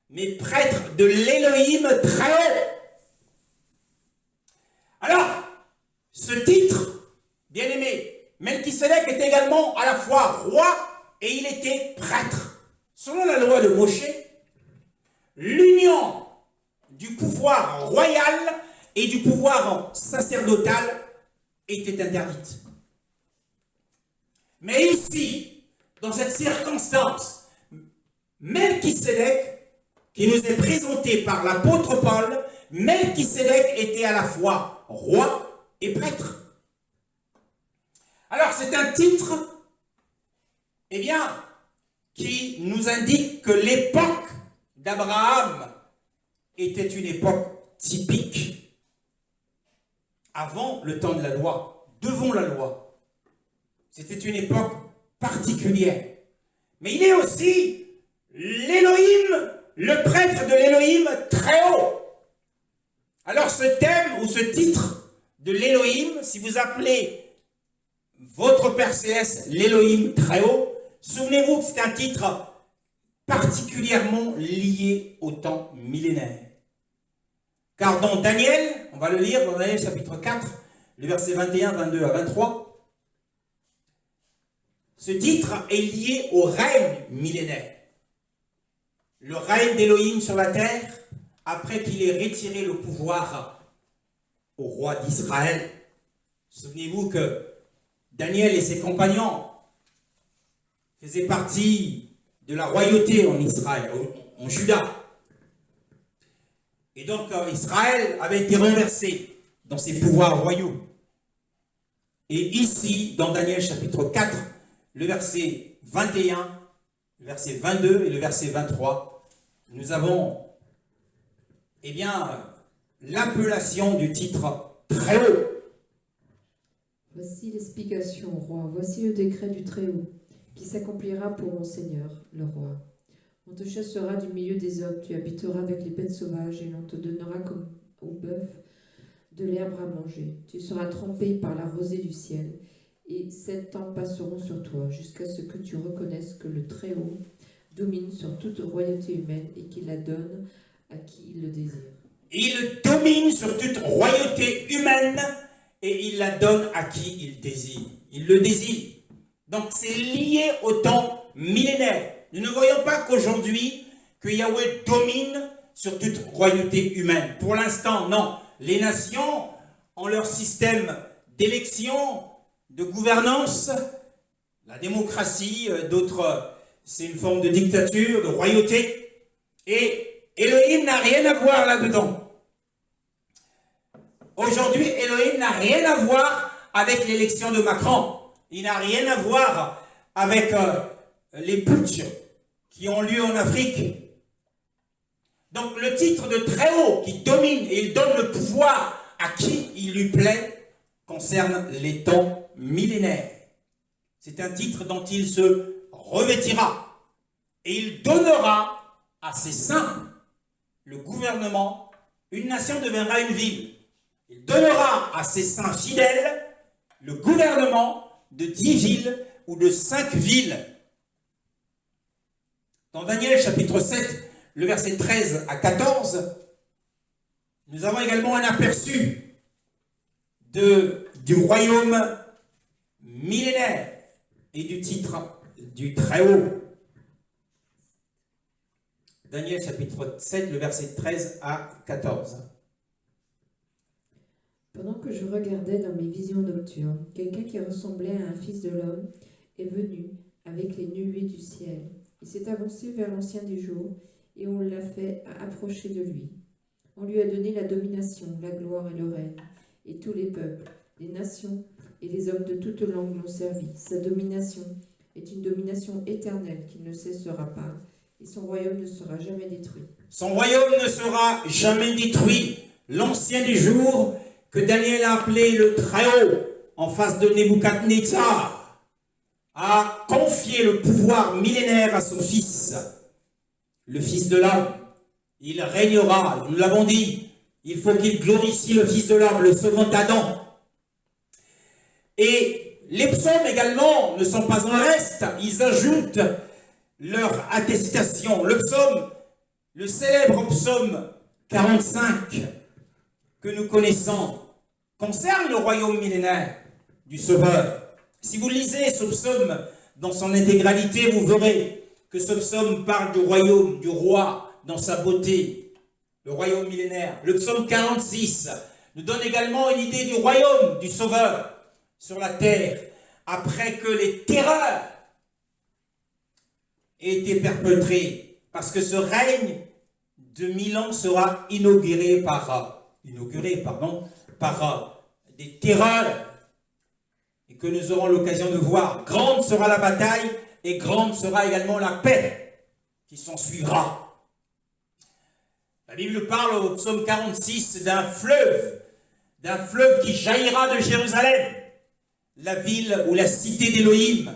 S1: mais prêtre de l'Élohim très haut. Alors, ce titre, bien aimé, Melchisédek était également à la fois roi et il était prêtre. Selon la loi de Moshe, l'union du pouvoir royal et du pouvoir sacerdotal était interdite. Mais ici, dans cette circonstance, Melchisédek, qui nous est présenté par l'apôtre Paul, Melchisédek était à la fois roi et prêtre. Alors c'est un titre, eh bien, qui nous indique que l'époque d'Abraham était une époque typique, avant le temps de la loi, devant la loi. C'était une époque particulière. Mais il est aussi l'Élohim, le prêtre de l'Élohim très haut. Alors ce thème ou ce titre de l'Élohim, si vous appelez votre Père Céleste l'Élohim très haut, souvenez-vous que c'est un titre particulièrement lié au temps millénaire. Car dans Daniel, on va le lire dans Daniel chapitre 4, les versets 21, 22 à 23, ce titre est lié au règne millénaire. Le règne d'Élohim sur la terre, après qu'il ait retiré le pouvoir au roi d'Israël. Souvenez-vous que Daniel et ses compagnons faisaient partie de la royauté en Israël, en Juda. Et donc Israël avait été renversé dans ses pouvoirs royaux. Et ici, dans Daniel chapitre 4, le verset 21, le verset 22 et le verset 23, nous avons, eh bien, l'appellation du titre très haut.
S2: Voici l'explication, roi, voici le décret du Très-Haut, qui s'accomplira pour mon Seigneur, le roi. On te chassera du milieu des hommes, tu habiteras avec les bêtes sauvages, et l'on te donnera comme au bœuf de l'herbe à manger. Tu seras trempé par la rosée du ciel, et 7 ans passeront sur toi, jusqu'à ce que tu reconnaisses que le Très-Haut domine sur toute royauté humaine, et qu'il la donne à qui il le désire.
S1: Il domine sur toute royauté humaine, et il la donne à qui il désire. Il le désire. Donc c'est lié au temps millénaire. Nous ne voyons pas qu'aujourd'hui, que Yahweh domine sur toute royauté humaine. Pour l'instant, non. Les nations ont leur système d'élection, de gouvernance, la démocratie, d'autres, c'est une forme de dictature, de royauté. Et Elohim n'a rien à voir là-dedans. Aujourd'hui, Elohim n'a rien à voir avec l'élection de Macron. Il n'a rien à voir avec les putschs qui ont lieu en Afrique. Donc le titre de Très-Haut qui domine et il donne le pouvoir à qui il lui plaît concerne les temps millénaires. C'est un titre dont il se revêtira et il donnera à ses saints le gouvernement. Une nation deviendra une ville. Il donnera à ses saints fidèles le gouvernement de 10 villes ou de 5 villes. Dans Daniel chapitre 7, le verset 13 à 14, nous avons également un aperçu du royaume millénaire et du titre du Très-Haut. Daniel chapitre 7, le verset 13 à 14.
S2: Pendant que je regardais dans mes visions nocturnes, quelqu'un qui ressemblait à un fils de l'homme est venu avec les nuées du ciel. Il s'est avancé vers l'ancien des jours et on l'a fait approcher de lui. On lui a donné la domination, la gloire et le règne, et tous les peuples, les nations et les hommes de toute langue l'ont servi. Sa domination est une domination éternelle qui ne cessera pas, et son royaume ne sera jamais détruit.
S1: Son royaume ne sera jamais détruit. L'ancien des jours, que Daniel a appelé le Très-Haut, en face de Nebuchadnezzar, a confié le pouvoir millénaire à son fils, le fils de l'homme. Il régnera, nous l'avons dit, il faut qu'il glorifie le fils de l'homme, le second Adam. Et les psaumes également ne sont pas en reste, ils ajoutent leur attestation. Le psaume, le célèbre psaume 45 que nous connaissons, concerne le royaume millénaire du Sauveur. Si vous lisez ce psaume dans son intégralité, vous verrez que ce psaume parle du royaume, du roi, dans sa beauté, le royaume millénaire. Le psaume 46 nous donne également une idée du royaume du Sauveur sur la terre, après que les terreurs aient été perpétrées, parce que ce règne de 1000 ans sera inauguré par des terreurs et que nous aurons l'occasion de voir. Grande sera la bataille et grande sera également la paix qui s'en suivra. La Bible parle au psaume 46 d'un fleuve qui jaillira de Jérusalem, la ville ou la cité d'Élohim.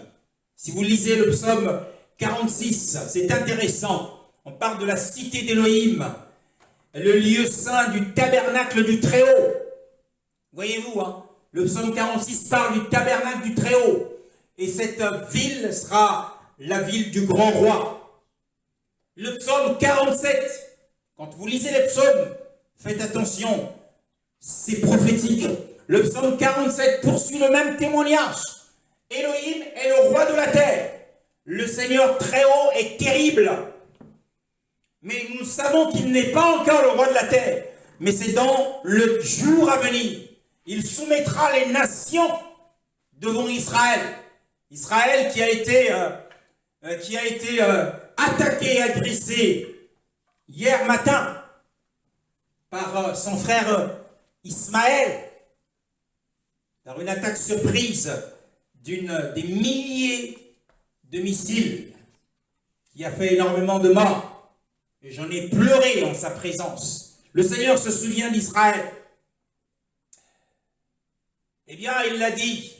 S1: Si vous lisez le psaume 46, c'est intéressant. On parle de la cité d'Élohim, le lieu saint du tabernacle du Très-Haut. Voyez-vous, le psaume 46 parle du tabernacle du Très-Haut. Et cette ville sera la ville du grand roi. Le psaume 47, quand vous lisez les psaumes, faites attention, c'est prophétique. Le psaume 47 poursuit le même témoignage. Elohim est le roi de la terre. Le Seigneur Très-Haut est terrible. Mais nous savons qu'il n'est pas encore le roi de la terre. Mais c'est dans le jour à venir. Il soumettra les nations devant Israël. Israël qui a été attaqué et agressé hier matin par son frère Ismaël, par une attaque surprise des milliers de missiles qui a fait énormément de morts. Et j'en ai pleuré en sa présence. Le Seigneur se souvient d'Israël. Eh bien, il l'a dit.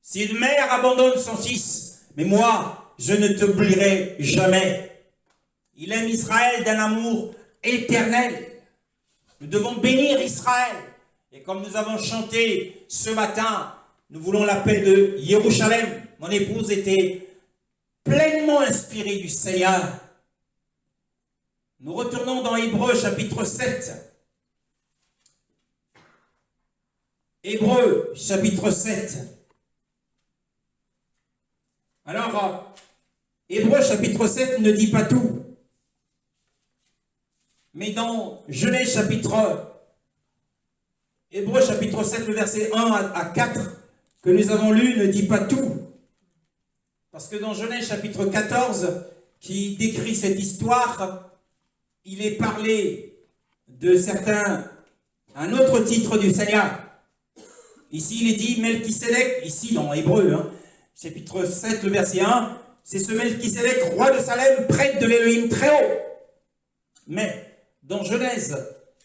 S1: Si une mère abandonne son fils, mais moi, je ne t'oublierai jamais. Il aime Israël d'un amour éternel. Nous devons bénir Israël. Et comme nous avons chanté ce matin, nous voulons la paix de Jérusalem. Mon épouse était pleinement inspirée du Seigneur. Nous retournons dans Hébreux chapitre 7. Hébreux chapitre 7. Alors, Hébreux chapitre 7 ne dit pas tout. Mais dans Genèse chapitre Hébreux chapitre 7, le verset 1 à 4 que nous avons lu ne dit pas tout. Parce que dans Genèse chapitre 14, qui décrit cette histoire, il est parlé de certains, un autre titre du Seigneur. Ici, il est dit Melchisédek, ici dans Hébreux, chapitre 7, le verset 1, c'est ce Melchisédek, roi de Salem, prêtre de l'Élohim très haut. Mais dans Genèse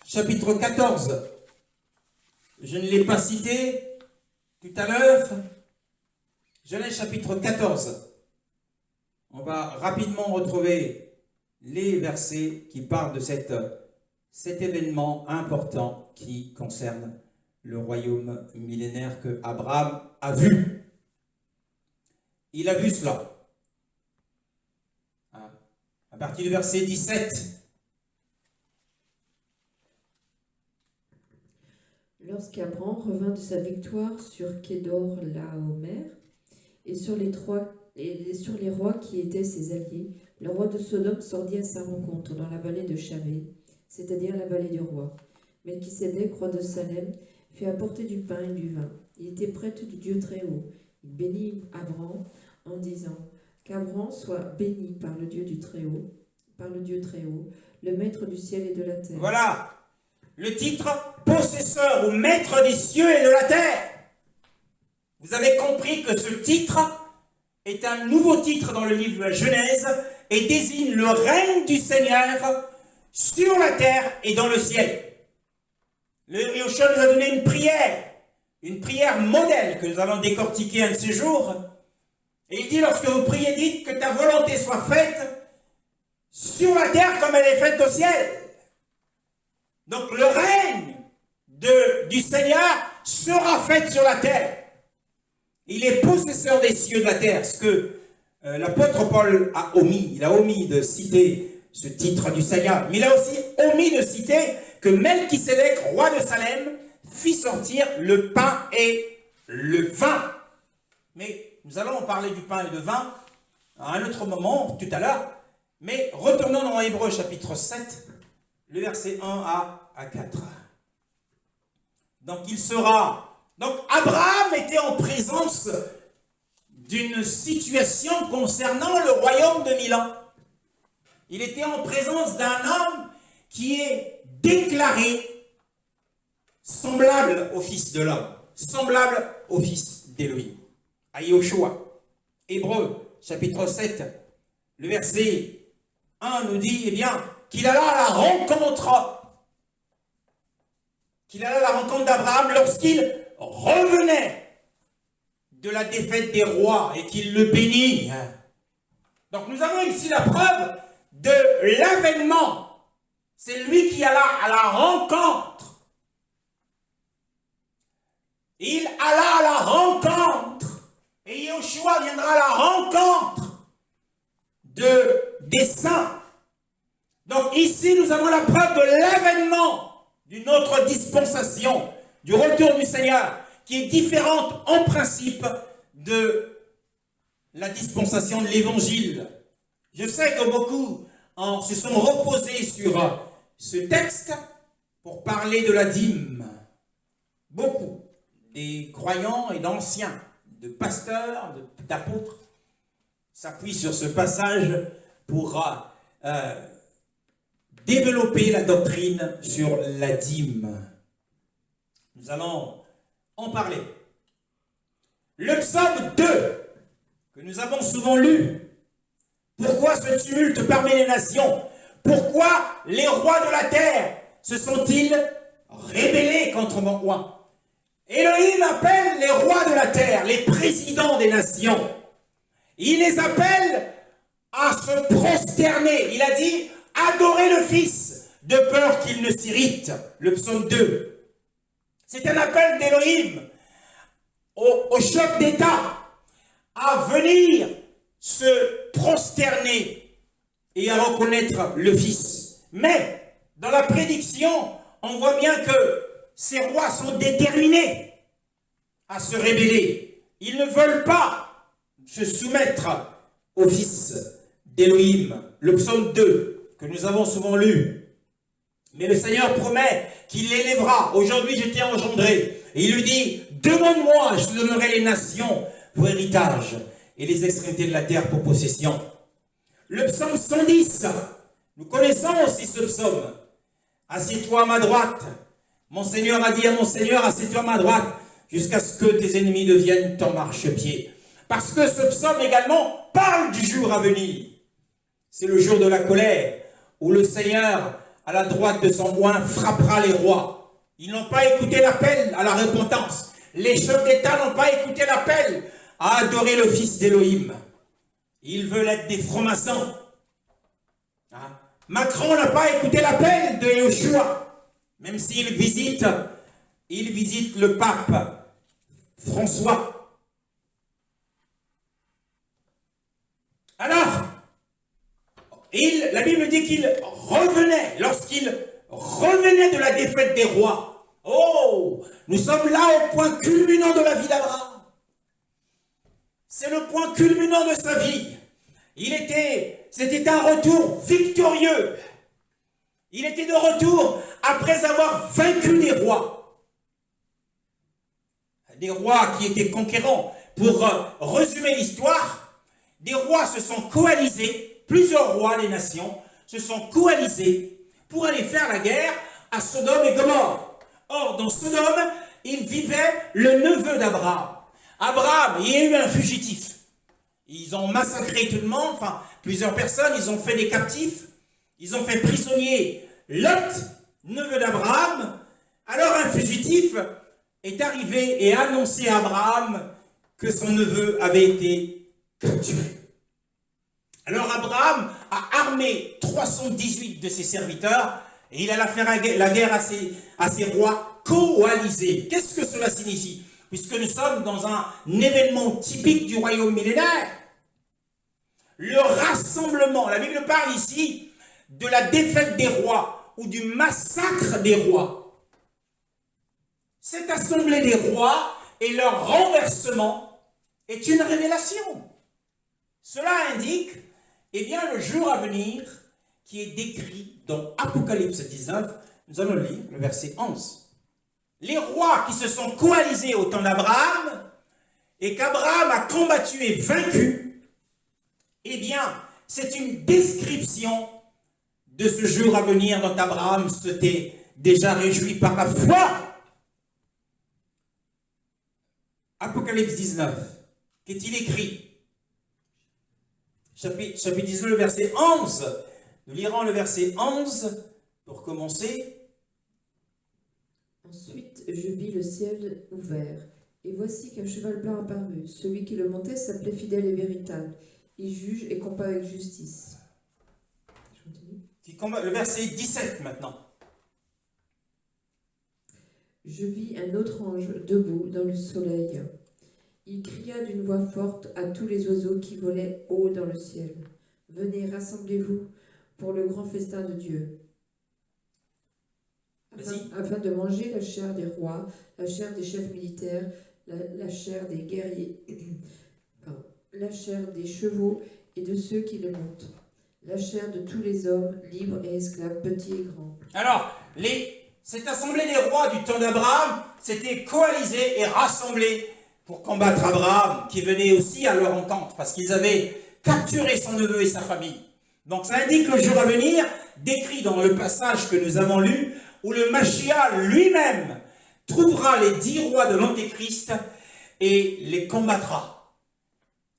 S1: chapitre 14, je ne l'ai pas cité tout à l'heure, Genèse chapitre 14, on va rapidement retrouver les versets qui parlent de cet événement important qui concerne le royaume millénaire que Abraham a vu. Il a vu cela. À partir du verset 17.
S2: Lorsqu'Abraham revint de sa victoire sur Kédor Laomer et sur les rois qui étaient ses alliés, le roi de Sodome sortit à sa rencontre dans la vallée de Chavé, c'est-à-dire la vallée du roi. Melchisédek, roi de Salem, fit apporter du pain et du vin. Il était prêtre du Dieu très haut. Il bénit Abraham en disant qu'Abraham soit béni par le Dieu du très haut, le maître du ciel et de la terre.
S1: Voilà le titre, possesseur ou maître des cieux et de la terre. Vous avez compris que ce titre est un nouveau titre dans le livre de la Genèse et désigne le règne du Seigneur sur la terre et dans le ciel. Le Yoshua nous a donné une prière modèle que nous allons décortiquer un de ces jours. Et il dit, lorsque vous priez, dites que ta volonté soit faite sur la terre comme elle est faite au ciel. Donc le règne du Seigneur sera fait sur la terre. Il est possesseur des cieux de la terre, ce que l'apôtre Paul a omis. Il a omis de citer ce titre du Seigneur, mais il a aussi omis de citer que Melchisédek, roi de Salem, fit sortir le pain et le vin. Mais nous allons en parler du pain et du vin à un autre moment, tout à l'heure. Mais retournons dans Hébreux chapitre 7, le verset 1 à 4. Donc Abraham était en présence d'une situation concernant le royaume de Milan. Il était en présence d'un homme qui est déclaré semblable au Fils de l'homme, semblable au Fils d'Élohim, à Yoshua. Hébreux, chapitre 7, le verset 1 nous dit, qu'il alla à la rencontre d'Abraham lorsqu'il revenait de la défaite des rois et qu'il le bénit. Donc nous avons ici la preuve de l'avènement. C'est lui qui alla à la rencontre. Il alla à la rencontre. Et Yoshua viendra à la rencontre des saints. Donc ici, nous avons la preuve de l'avènement d'une autre dispensation, du retour du Seigneur, qui est différente en principe de la dispensation de l'Évangile. Je sais que beaucoup se sont reposés sur ce texte pour parler de la dîme. Beaucoup des croyants et d'anciens, de pasteurs, d'apôtres, s'appuient sur ce passage pour développer la doctrine sur la dîme. Nous allons en parler. Le psaume 2, que nous avons souvent lu. Pourquoi ce tumulte parmi les nations? Pourquoi les rois de la terre se sont-ils rébellés contre mon roi? Elohim appelle les rois de la terre, les présidents des nations. Il les appelle à se prosterner. Il a dit, adorez le Fils, de peur qu'il ne s'irrite. Le psaume 2. C'est un appel d'Elohim au chef d'État à venir se prosterner et à reconnaître le Fils. Mais, dans la prédiction, on voit bien que ces rois sont déterminés à se rébeller. Ils ne veulent pas se soumettre au Fils d'Élohim. Le psaume 2, que nous avons souvent lu. Mais le Seigneur promet qu'il l'élèvera. Aujourd'hui, je t'ai engendré. Et il lui dit, demande-moi, je te donnerai les nations pour héritage et les extrémités de la terre pour possession. Le psaume 110, nous connaissons aussi ce psaume. Assieds-toi à ma droite. Mon Seigneur a dit à mon Seigneur, assieds-toi à ma droite, jusqu'à ce que tes ennemis deviennent ton marchepied. Parce que ce psaume également parle du jour à venir. C'est le jour de la colère, où le Seigneur, à la droite de son oint, frappera les rois. Ils n'ont pas écouté l'appel à la repentance. Les chefs d'État n'ont pas écouté l'appel à adorer le Fils d'Élohim. Ils veulent être des francs-maçons. Hein? Macron n'a pas écouté l'appel de Yeshua. Même s'il visite le pape François. Alors, la Bible dit qu'il revenait, lorsqu'il revenait de la défaite des rois. Oh, nous sommes là au point culminant de la vie d'Abraham. C'est le point culminant de sa vie. C'était un retour victorieux. Il était de retour après avoir vaincu des rois. Des rois qui étaient conquérants. Pour résumer l'histoire, des rois se sont coalisés, plusieurs rois des nations se sont coalisés pour aller faire la guerre à Sodome et Gomorrhe. Or, dans Sodome, il vivait le neveu d'Abraham. Abraham, il y a eu un fugitif. Ils ont massacré tout le monde, enfin, plusieurs personnes, ils ont fait des captifs. Ils ont fait prisonnier Lot, neveu d'Abraham. Alors un fugitif est arrivé et a annoncé à Abraham que son neveu avait été capturé. Alors Abraham a armé 318 de ses serviteurs et il alla faire la guerre à ses rois coalisés. Qu'est-ce que cela signifie? Puisque nous sommes dans un événement typique du royaume millénaire. Le rassemblement, la Bible parle ici de la défaite des rois ou du massacre des rois. Cette assemblée des rois et leur renversement est une révélation. Cela indique, eh bien, le jour à venir qui est décrit dans Apocalypse 19. Nous allons lire le verset 11. Les rois qui se sont coalisés au temps d'Abraham et qu'Abraham a combattu et vaincu, eh bien, c'est une description de ce jour à venir dont Abraham s'était déjà réjoui par la foi. Apocalypse 19, qu'est-il écrit? Chapitre 19, le verset 11. Nous lirons le verset 11 pour commencer.
S2: Ensuite, je vis le ciel ouvert, et voici qu'un cheval blanc apparut. Celui qui le montait s'appelait Fidèle et Véritable. Il juge et combat avec justice.
S1: Le verset 17 maintenant.
S2: Je vis un autre ange debout dans le soleil. Il cria d'une voix forte à tous les oiseaux qui volaient haut dans le ciel. Venez, rassemblez-vous pour le grand festin de Dieu. Afin de manger la chair des rois, la chair des chefs militaires, la chair des guerriers, la chair des chevaux et de ceux qui les montent, la chair de tous les hommes, libres et esclaves, petits et grands.
S1: Alors, cette assemblée des rois du temps d'Abraham s'était coalisée et rassemblée pour combattre Abraham, qui venait aussi à leur rencontre, parce qu'ils avaient capturé son neveu et sa famille. Donc ça indique le jour à venir, décrit dans le passage que nous avons lu, où le Mashiach lui-même trouvera les 10 rois de l'Antéchrist et les combattra.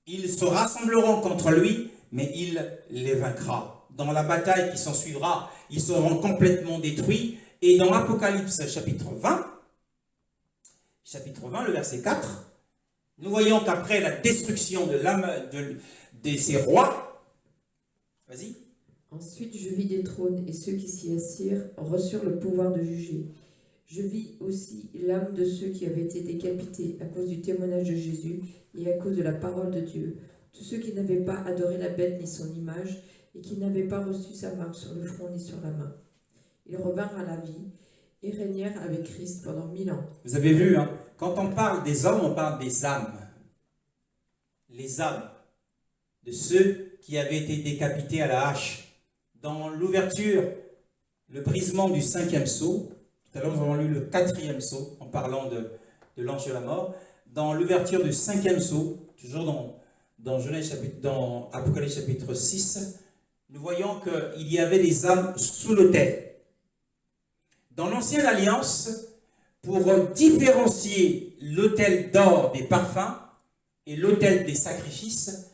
S1: Ils se rassembleront contre lui, mais il les vaincra. Dans la bataille qui s'en suivra, ils seront complètement détruits. Et dans Apocalypse chapitre 20, chapitre 20, le verset 4, nous voyons qu'après la destruction de ces rois, vas-y.
S2: Ensuite, je vis des trônes, et ceux qui s'y assirent reçurent le pouvoir de juger. Je vis aussi l'âme de ceux qui avaient été décapités à cause du témoignage de Jésus et à cause de la parole de Dieu. Tous ceux qui n'avaient pas adoré la bête ni son image, et qui n'avaient pas reçu sa marque sur le front ni sur la main. Ils revinrent à la vie et régnèrent avec Christ pendant 1000 ans.
S1: Vous avez vu, hein, quand on parle des hommes, on parle des âmes. Les âmes de ceux qui avaient été décapités à la hache. Dans l'ouverture, le brisement du 5e sceau, tout à l'heure nous avons lu le 4e sceau en parlant de l'ange de la mort. Dans l'ouverture du 5e sceau, toujours dans Apocalypse chapitre 6, nous voyons qu'il y avait des âmes sous l'autel. Dans l'Ancienne Alliance, pour différencier l'autel d'or des parfums et l'autel des sacrifices,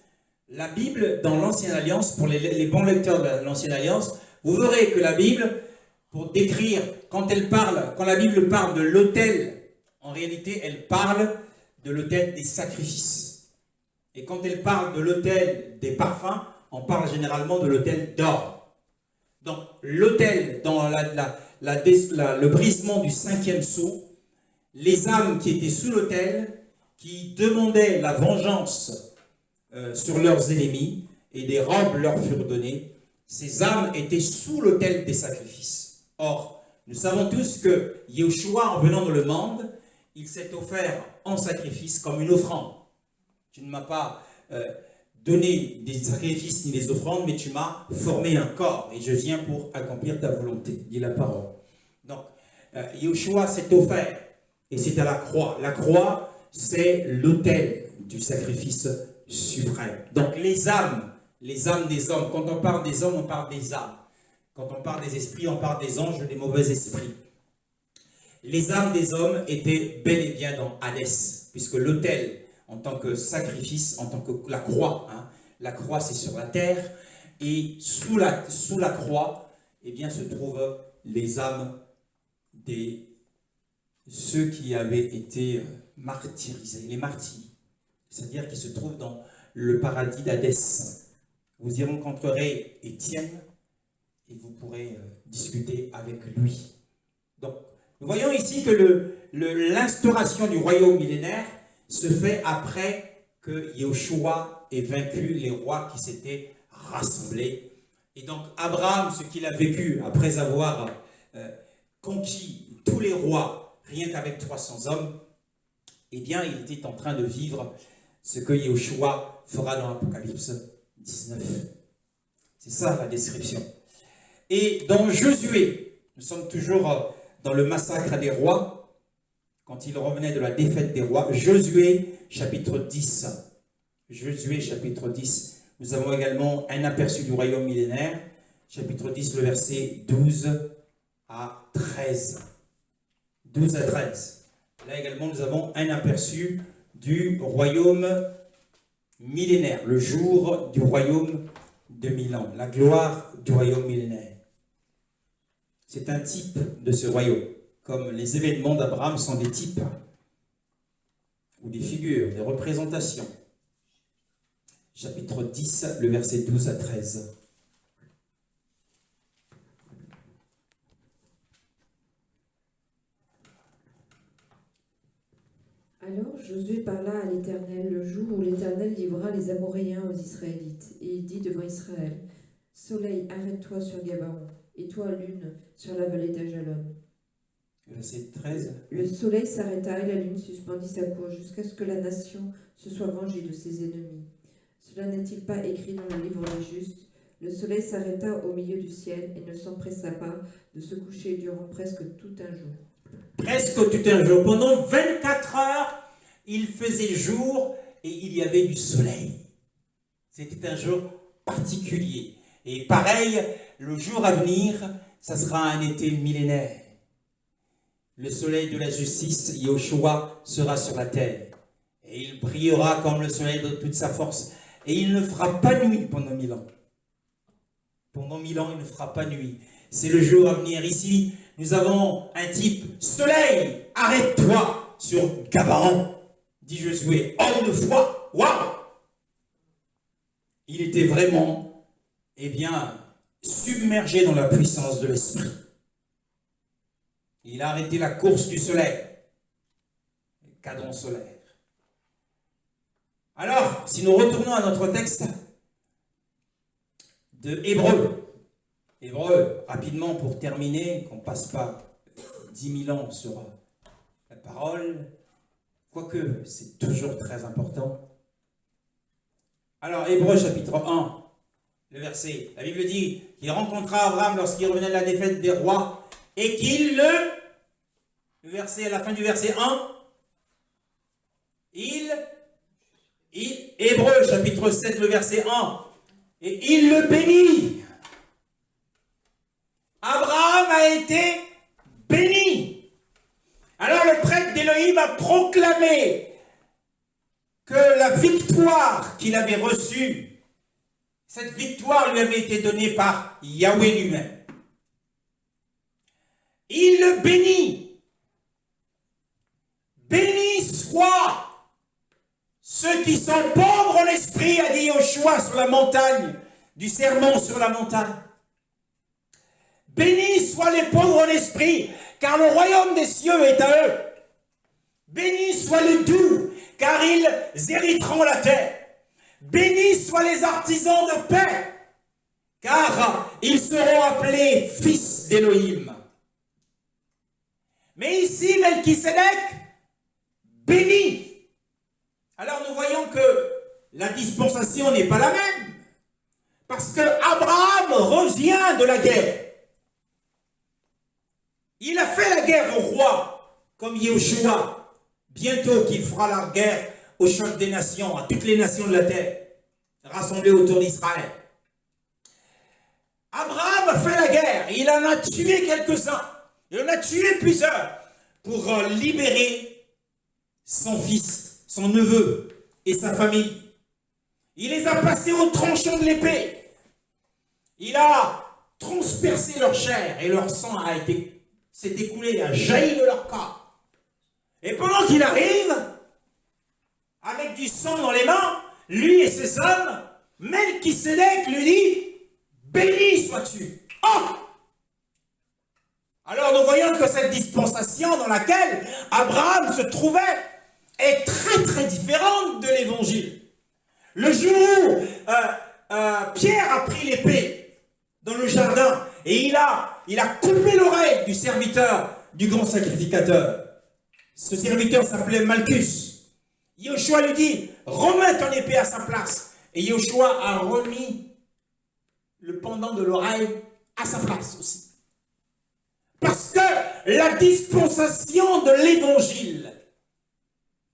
S1: la Bible, dans l'Ancienne Alliance, pour les bons lecteurs de l'Ancienne Alliance, vous verrez que la Bible, pour décrire, quand la Bible parle de l'autel, en réalité, elle parle de l'autel des sacrifices. Et quand elle parle de l'autel des parfums, on parle généralement de l'autel d'or. Donc, l'autel, dans le brisement du 5e sceau, les âmes qui étaient sous l'autel, qui demandaient la vengeance sur leurs ennemis, et des robes leur furent données, ces âmes étaient sous l'autel des sacrifices. Or, nous savons tous que Yeshua, en venant dans le monde, il s'est offert en sacrifice comme une offrande. Tu ne m'as pas donné des sacrifices ni des offrandes, mais tu m'as formé un corps, et je viens pour accomplir ta volonté, dit la parole. Donc, Yeshua s'est offert, et c'est à la croix. La croix, c'est l'autel du sacrifice suprême. Donc, les âmes des hommes, quand on parle des hommes, on parle des âmes. Quand on parle des esprits, on parle des anges, des mauvais esprits. Les âmes des hommes étaient bel et bien dans Hadès, puisque l'autel, en tant que sacrifice, en tant que la croix, hein, la croix c'est sur la terre, et sous la croix, eh bien, se trouvent les âmes de ceux qui avaient été martyrisés, les martyrs, c'est-à-dire qui se trouvent dans le paradis d'Hadès. Vous y rencontrerez Étienne et vous pourrez discuter avec lui. Donc, nous voyons ici que l'instauration du royaume millénaire se fait après que Yeshua ait vaincu les rois qui s'étaient rassemblés. Et donc, Abraham, ce qu'il a vécu après avoir conquis tous les rois, rien qu'avec 300 hommes, eh bien, il était en train de vivre ce que Yeshua fera dans Apocalypse 19. C'est ça la description. Et dans Josué, nous sommes toujours dans le massacre des rois, quand il revenait de la défaite des rois, Josué chapitre 10. Josué chapitre 10. Nous avons également un aperçu du royaume millénaire, chapitre 10, le verset 12 à 13. 12 à 13. Là également, nous avons un aperçu du royaume millénaire, le jour du royaume de 1000 ans, la gloire du royaume millénaire. C'est un type de ce royaume, comme les événements d'Abraham sont des types, ou des figures, des représentations. Chapitre 10, le verset 12 à 13.
S2: Alors Josué parla à l'Éternel le jour où l'Éternel livra les Amoréens aux Israélites. Et il dit devant Israël, « Soleil, arrête-toi sur Gabaon, et toi, lune, sur la vallée d'Ajalon. »
S1: Verset 13.
S2: Le soleil s'arrêta et la lune suspendit sa course jusqu'à ce que la nation se soit vengée de ses ennemis. Cela n'est-il pas écrit dans le livre des justes? Le soleil s'arrêta au milieu du ciel et ne s'empressa pas de se coucher durant presque tout un jour.
S1: Presque tout un jour. Pendant 24 heures, il faisait jour et il y avait du soleil. C'était un jour particulier. Et pareil, le jour à venir, ça sera un été millénaire. Le soleil de la justice, Yeshua, sera sur la terre. Et il brillera comme le soleil de toute sa force. Et il ne fera pas nuit pendant 1000 ans. Pendant 1000 ans, il ne fera pas nuit. C'est le jour à venir. Ici, nous avons un type, soleil, arrête-toi. sur Gabaon, dit Josué, homme de foi. Waouh! Il était vraiment, submergé dans la puissance de l'esprit. Il a arrêté la course du soleil, le cadran solaire. Alors, si nous retournons à notre texte de Hébreux, rapidement pour terminer, qu'on ne passe pas 10 000 ans sur la parole, quoique c'est toujours très important. Alors, Hébreux chapitre 1, le verset, la Bible dit qu'il rencontra Abraham lorsqu'il revenait de la défaite des rois et qu'il le verset, à la fin du verset 1, Hébreux chapitre 7, le verset 1, et il le bénit. Abraham a été béni. Alors le prêtre d'Élohim a proclamé que la victoire qu'il avait reçue, cette victoire lui avait été donnée par Yahweh lui-même. Il le bénit. Béni soit ceux qui sont pauvres en esprit, a dit Yoshua sur la montagne, du sermon sur la montagne. Bénis soient les pauvres en esprit, car le royaume des cieux est à eux. Bénis soient les doux, car ils hériteront la terre. Bénis soient les artisans de paix, car ils seront appelés fils d'Élohim. Mais ici, Melchisédek bénit. Alors nous voyons que la dispensation n'est pas la même, parce que Abraham revient de la guerre. Il a fait la guerre au roi, comme Yehoshua, bientôt qu'il fera la guerre au choc des nations, à toutes les nations de la terre, rassemblées autour d'Israël. Abraham a fait la guerre, il en a tué quelques-uns, il en a tué plusieurs, pour libérer son fils, son neveu et sa famille. Il les a passés au tranchant de l'épée. Il a transpercé leur chair et leur sang s'est écoulé, a jailli de leur corps. Et pendant qu'il arrive, avec du sang dans les mains, lui et ses hommes, Melchisédek lui dit, béni sois-tu. Oh! Alors nous voyons que cette dispensation dans laquelle Abraham se trouvait est très très différente de l'évangile. Le jour où Pierre a pris l'épée dans le jardin et il a coupé l'oreille du serviteur du grand sacrificateur. Ce serviteur s'appelait Malchus. Yoshua lui dit, remets ton épée à sa place. Et Yoshua a remis le pendant de l'oreille à sa place aussi. Parce que la dispensation de l'évangile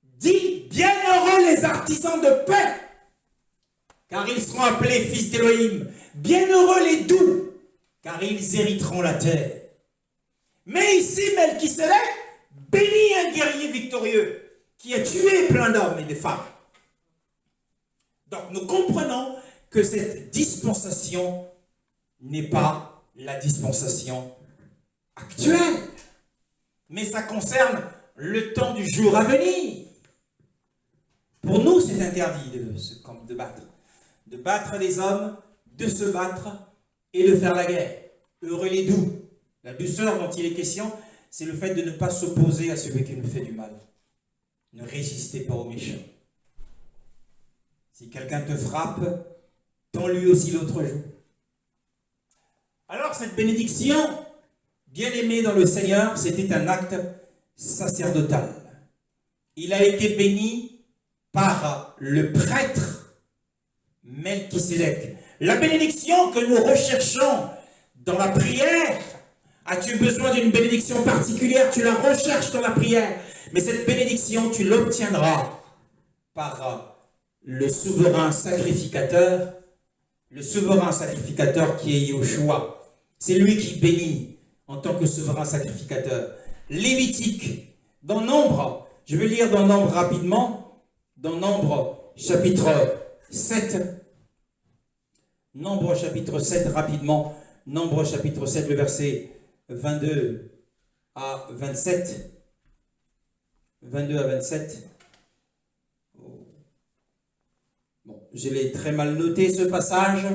S1: dit, bienheureux les artisans de paix, car ils seront appelés fils d'Élohim. Bienheureux les doux, car ils hériteront la terre. Mais ici, Melchisédek bénit un guerrier victorieux qui a tué plein d'hommes et de femmes. Donc nous comprenons que cette dispensation n'est pas la dispensation actuelle, mais ça concerne le temps du jour à venir. Pour nous, c'est interdit de battre les hommes, de se battre et de faire la guerre. Heureux les doux. La douceur dont il est question, c'est le fait de ne pas s'opposer à celui qui nous fait du mal. Ne résistez pas aux méchants. Si quelqu'un te frappe, tends-lui aussi l'autre joue. Alors cette bénédiction, bien aimée dans le Seigneur, c'était un acte sacerdotal. Il a été béni par le prêtre Melchisédek. La bénédiction que nous recherchons dans la prière, as-tu besoin d'une bénédiction particulière? Tu la recherches dans la prière. Mais cette bénédiction, tu l'obtiendras par le souverain sacrificateur qui est Yoshua. C'est lui qui bénit en tant que souverain sacrificateur. Lévitique, dans Nombre, je vais lire dans Nombre rapidement, dans Nombre chapitre 7. Nombre chapitre 7 rapidement. Nombre chapitre 7, le verset 22 à 27.
S3: 22 à 27. Bon, je l'ai très mal noté ce passage,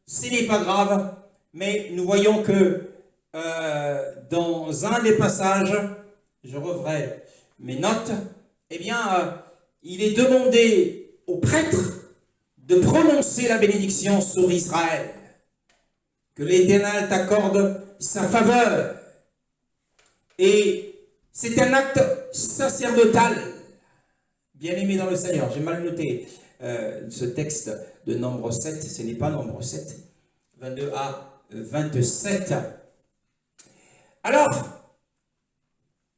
S3: ce n'est pas grave, mais nous voyons que dans un des passages, je reverrai mes notes, eh bien, il est demandé au prêtre de prononcer la bénédiction sur Israël, que l'Éternel t'accorde sa faveur. Et c'est un acte sacerdotal. Bien-aimé dans le Seigneur, j'ai mal noté ce texte de Nombre 7, ce n'est pas Nombre 7, 22 à 27. Alors,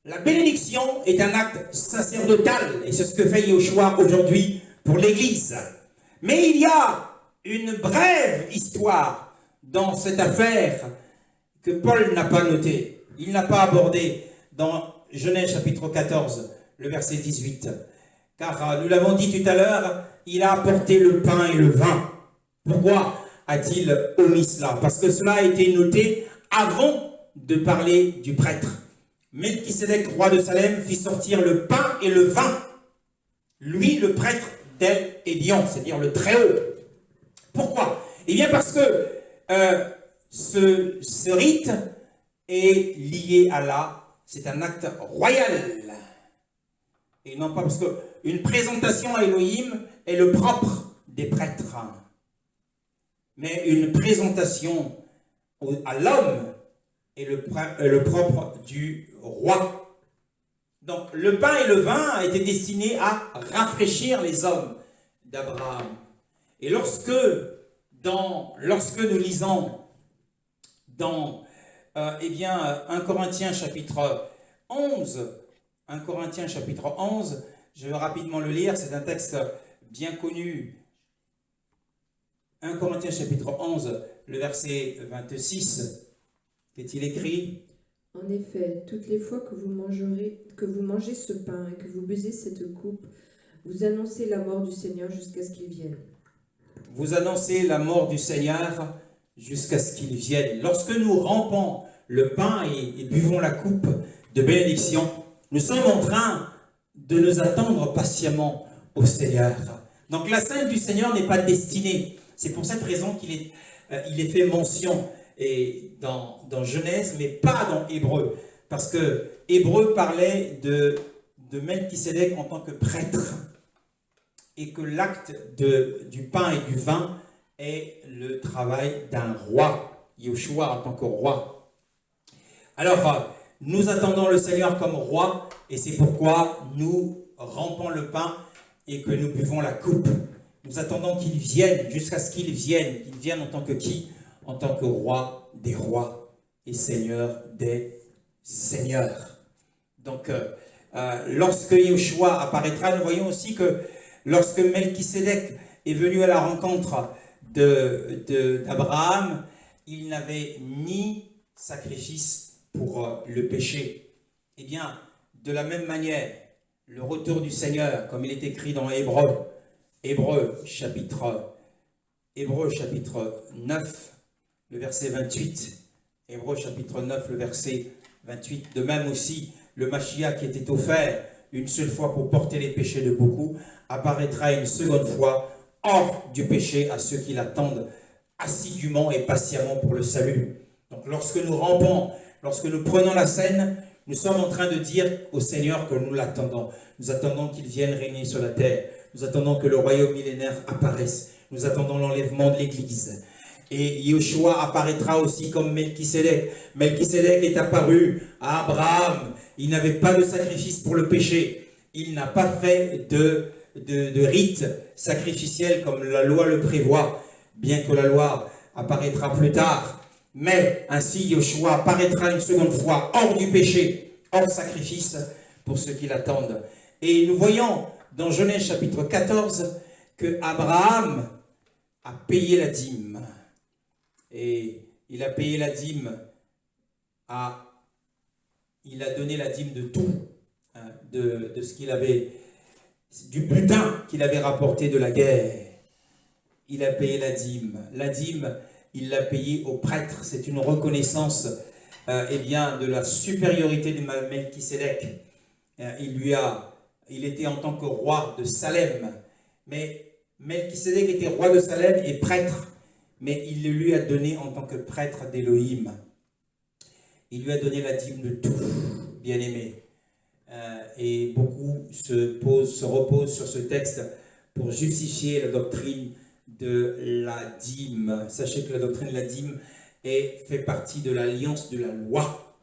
S3: la bénédiction est un acte sacerdotal, et c'est ce que fait Yoshua aujourd'hui pour l'Église. Mais il y a une brève histoire dans cette affaire que Paul n'a pas notée. Il n'a pas abordé dans Genèse chapitre 14, le verset 18. Car nous l'avons dit tout à l'heure, il a apporté le pain et le vin. Pourquoi a-t-il omis cela? Parce que cela a été noté avant de parler du prêtre. Melchisédek, roi de Salem, fit sortir le pain et le vin. Lui, le prêtre d'El Élion, c'est-à-dire le Très-Haut. Pourquoi? Eh bien parce que ce rite est lié à c'est un acte royal. Et non pas parce qu'une présentation à Elohim est le propre des prêtres. Mais une présentation à l'homme est le propre du roi. Donc le pain et le vin étaient destinés à rafraîchir les hommes d'Abraham. Et lorsque nous lisons dans 1 Corinthiens chapitre 11, 1 Corinthiens chapitre 11, je vais rapidement le lire, c'est un texte bien connu. 1 Corinthiens chapitre 11, le verset 26, qu'est-il écrit?
S2: En effet, toutes les fois que vous mangez ce pain et que vous buvez cette coupe, vous annoncez la mort du Seigneur jusqu'à ce qu'il vienne.
S3: Vous annoncez la mort du Seigneur jusqu'à ce qu'il vienne. Lorsque nous rampons le pain et buvons la coupe de bénédiction, nous sommes en train de nous attendre patiemment au Seigneur. Donc la scène du Seigneur n'est pas destinée. C'est pour cette raison qu'il est fait mention dans Genèse, mais pas dans Hébreu. Parce que Hébreu parlait de Melchisédek en tant que prêtre. Et que l'acte du pain et du vin est le travail d'un roi, Yoshua en tant que roi. Alors, nous attendons le Seigneur comme roi, et c'est pourquoi nous rampons le pain et que nous buvons la coupe. Nous attendons qu'il vienne, jusqu'à ce qu'il vienne. Il vienne en tant que qui? En tant que roi des rois et seigneur des seigneurs. Donc, lorsque Yoshua apparaîtra, nous voyons aussi que lorsque Melchisédek est venu à la rencontre d'Abraham, il n'avait ni sacrifice pour le péché. Eh bien, de la même manière, le retour du Seigneur, comme il est écrit dans Hébreu chapitre 9, le verset 28. Hébreu chapitre 9, le verset 28. De même aussi, le Mashiach qui était offert une seule fois pour porter les péchés de beaucoup, apparaîtra une seconde fois hors du péché à ceux qui l'attendent assidûment et patiemment pour le salut. Donc lorsque nous rampons, lorsque nous prenons la scène, nous sommes en train de dire au Seigneur que nous l'attendons. Nous attendons qu'il vienne régner sur la terre. Nous attendons que le royaume millénaire apparaisse. Nous attendons l'enlèvement de l'Église. Et Yoshua apparaîtra aussi comme Melchisédek. Melchisédek est apparu à Abraham. Il n'avait pas de sacrifice pour le péché. Il n'a pas fait de rite sacrificiel comme la loi le prévoit, bien que la loi apparaîtra plus tard. Mais ainsi Yoshua apparaîtra une seconde fois hors du péché, hors sacrifice pour ceux qui l'attendent. Et nous voyons dans Genèse chapitre 14 que Abraham a payé la dîme. Et il a payé la dîme, il a donné la dîme de tout, hein, de ce qu'il avait, du butin qu'il avait rapporté de la guerre. Il a payé la dîme. La dîme, il l'a payée au prêtre. C'est une reconnaissance de la supériorité de Melchisédek. Il lui a il était en tant que roi de Salem. Mais Melchisédek était roi de Salem et prêtre, mais il le lui a donné en tant que prêtre d'Élohim. Il lui a donné la dîme de tout, bien-aimé. Et beaucoup se reposent sur ce texte pour justifier la doctrine de la dîme. Sachez que la doctrine de la dîme fait partie de l'alliance de la loi.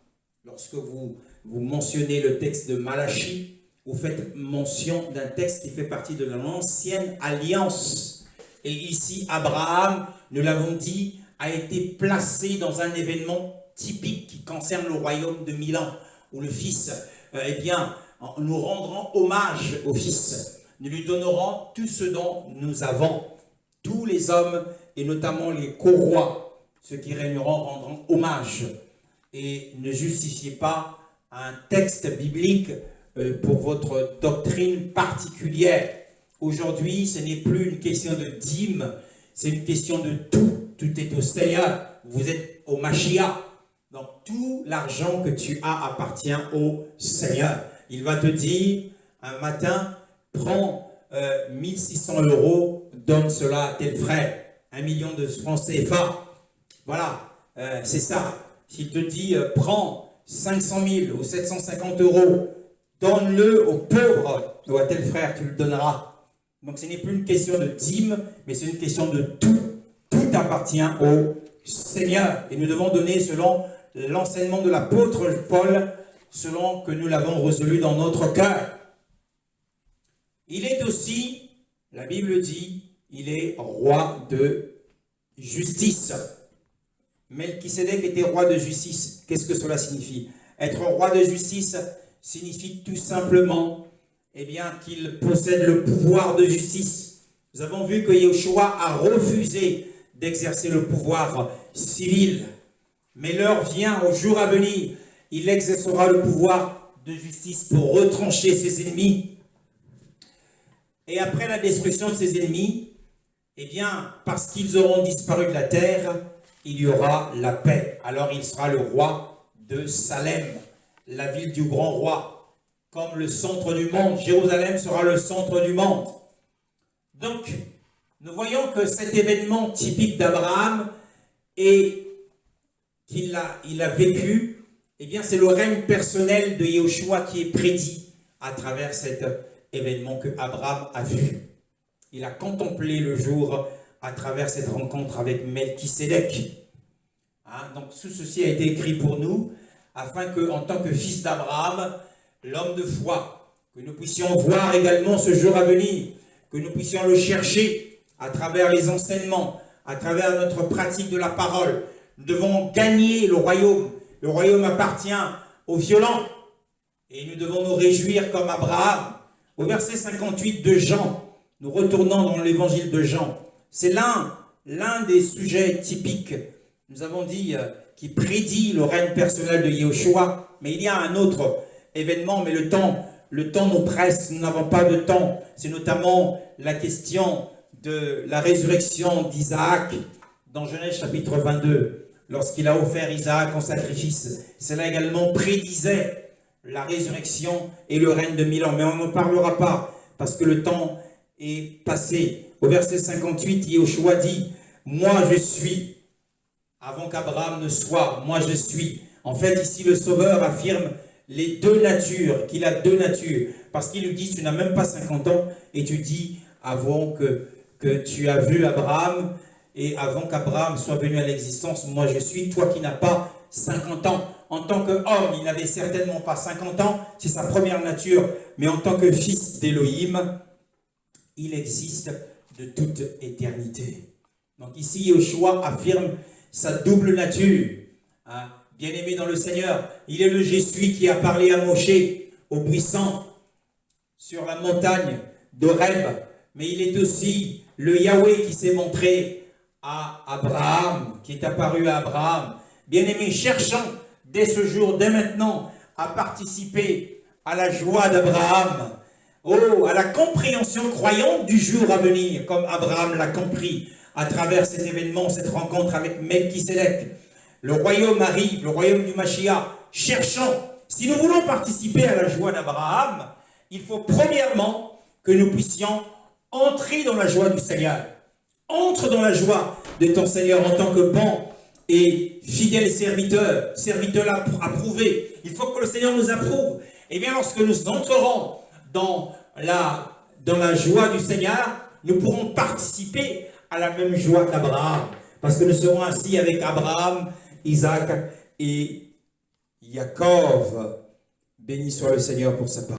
S3: Lorsque vous mentionnez le texte de Malachie, vous faites mention d'un texte qui fait partie de l'ancienne alliance. Et ici, Abraham, nous l'avons dit, a été placé dans un événement typique qui concerne le royaume de Milan, où le Fils, nous rendrons hommage au Fils. Nous lui donnerons tout ce dont nous avons. Tous les hommes, et notamment les co-rois, ceux qui régneront, rendront hommage. Et ne justifiez pas un texte biblique pour votre doctrine particulière. Aujourd'hui, ce n'est plus une question de dîme, c'est une question de tout. Tout est au Seigneur. Vous êtes au Mashiach. Donc, tout l'argent que tu as appartient au Seigneur. Il va te dire, un matin, prends 1600 €, donne cela à tel frère. 1 million de francs CFA. Voilà, c'est ça. S'il te dit, prends 500 000 ou 750 €, donne-le aux pauvres, ou à tel frère, tu le donneras. Donc ce n'est plus une question de dîme, mais c'est une question de tout. Tout appartient au Seigneur. Et nous devons donner selon l'enseignement de l'apôtre Paul, selon que nous l'avons résolu dans notre cœur. Il est aussi, la Bible dit, il est roi de justice. Melchisédek était roi de justice. Qu'est-ce que cela signifie? Être roi de justice signifie tout simplement qu'il possède le pouvoir de justice. Nous avons vu que Yeshua a refusé d'exercer le pouvoir civil. Mais l'heure vient, au jour à venir, il exercera le pouvoir de justice pour retrancher ses ennemis. Et après la destruction de ses ennemis, parce qu'ils auront disparu de la terre, il y aura la paix. Alors il sera le roi de Salem, la ville du grand roi, comme le centre du monde. Jérusalem sera le centre du monde. Donc, nous voyons que cet événement typique d'Abraham et qu'il a vécu, c'est le règne personnel de Yeshua qui est prédit à travers cet événement que Abraham a vu. Il a contemplé le jour à travers cette rencontre avec Melchisédek. Donc tout ceci a été écrit pour nous, afin que, en tant que fils d'Abraham, l'homme de foi, que nous puissions voir également ce jour à venir, que nous puissions le chercher à travers les enseignements, à travers notre pratique de la parole. Nous devons gagner le royaume. Le royaume appartient aux violents. Et nous devons nous réjouir comme Abraham. Au verset 58 de Jean, nous retournons dans l'évangile de Jean. C'est l'un des sujets typiques, nous avons dit, qui prédit le règne personnel de Yeshua. Mais il y a un autre événement, mais le temps nous presse, nous n'avons pas de temps. C'est notamment la question de la résurrection d'Isaac dans Genèse chapitre 22. Lorsqu'il a offert Isaac en sacrifice, cela également prédisait la résurrection et le règne de 1000 ans. Mais on n'en parlera pas parce que le temps est passé. Au verset 58, Yeshua dit, « Moi je suis, avant qu'Abraham ne soit, moi je suis. » En fait, ici, le Sauveur affirme les deux natures, qu'il a deux natures. Parce qu'il lui dit, tu n'as même pas 50 ans, et tu dis, avant que tu as vu Abraham, et avant qu'Abraham soit venu à l'existence, moi je suis, toi qui n'as pas 50 ans. En tant qu'homme, il n'avait certainement pas 50 ans, c'est sa première nature, mais en tant que fils d'Élohim, il existe de toute éternité. Donc ici, Yeshua affirme sa double nature. Bien-aimé dans le Seigneur, il est le Je suis qui a parlé à Moshe au buisson sur la montagne d'Horeb, mais il est aussi le Yahweh qui s'est montré à Abraham, qui est apparu à Abraham. Bien-aimé, cherchons dès ce jour, dès maintenant, à participer à la joie d'Abraham, à la compréhension croyante du jour à venir, comme Abraham l'a compris à travers cet événement, cette rencontre avec Melchisédek. Le royaume arrive, le royaume du Mashiach. Cherchons, si nous voulons participer à la joie d'Abraham, il faut premièrement que nous puissions entrer dans la joie du Seigneur. Entre dans la joie de ton Seigneur en tant que bon et fidèle serviteur, serviteur approuvé. Il faut que le Seigneur nous approuve. Et bien, lorsque nous entrerons dans la joie du Seigneur, nous pourrons participer à la même joie qu'Abraham. Parce que nous serons ainsi avec Abraham, Isaac et Jacob. Béni soit le Seigneur pour sa parole.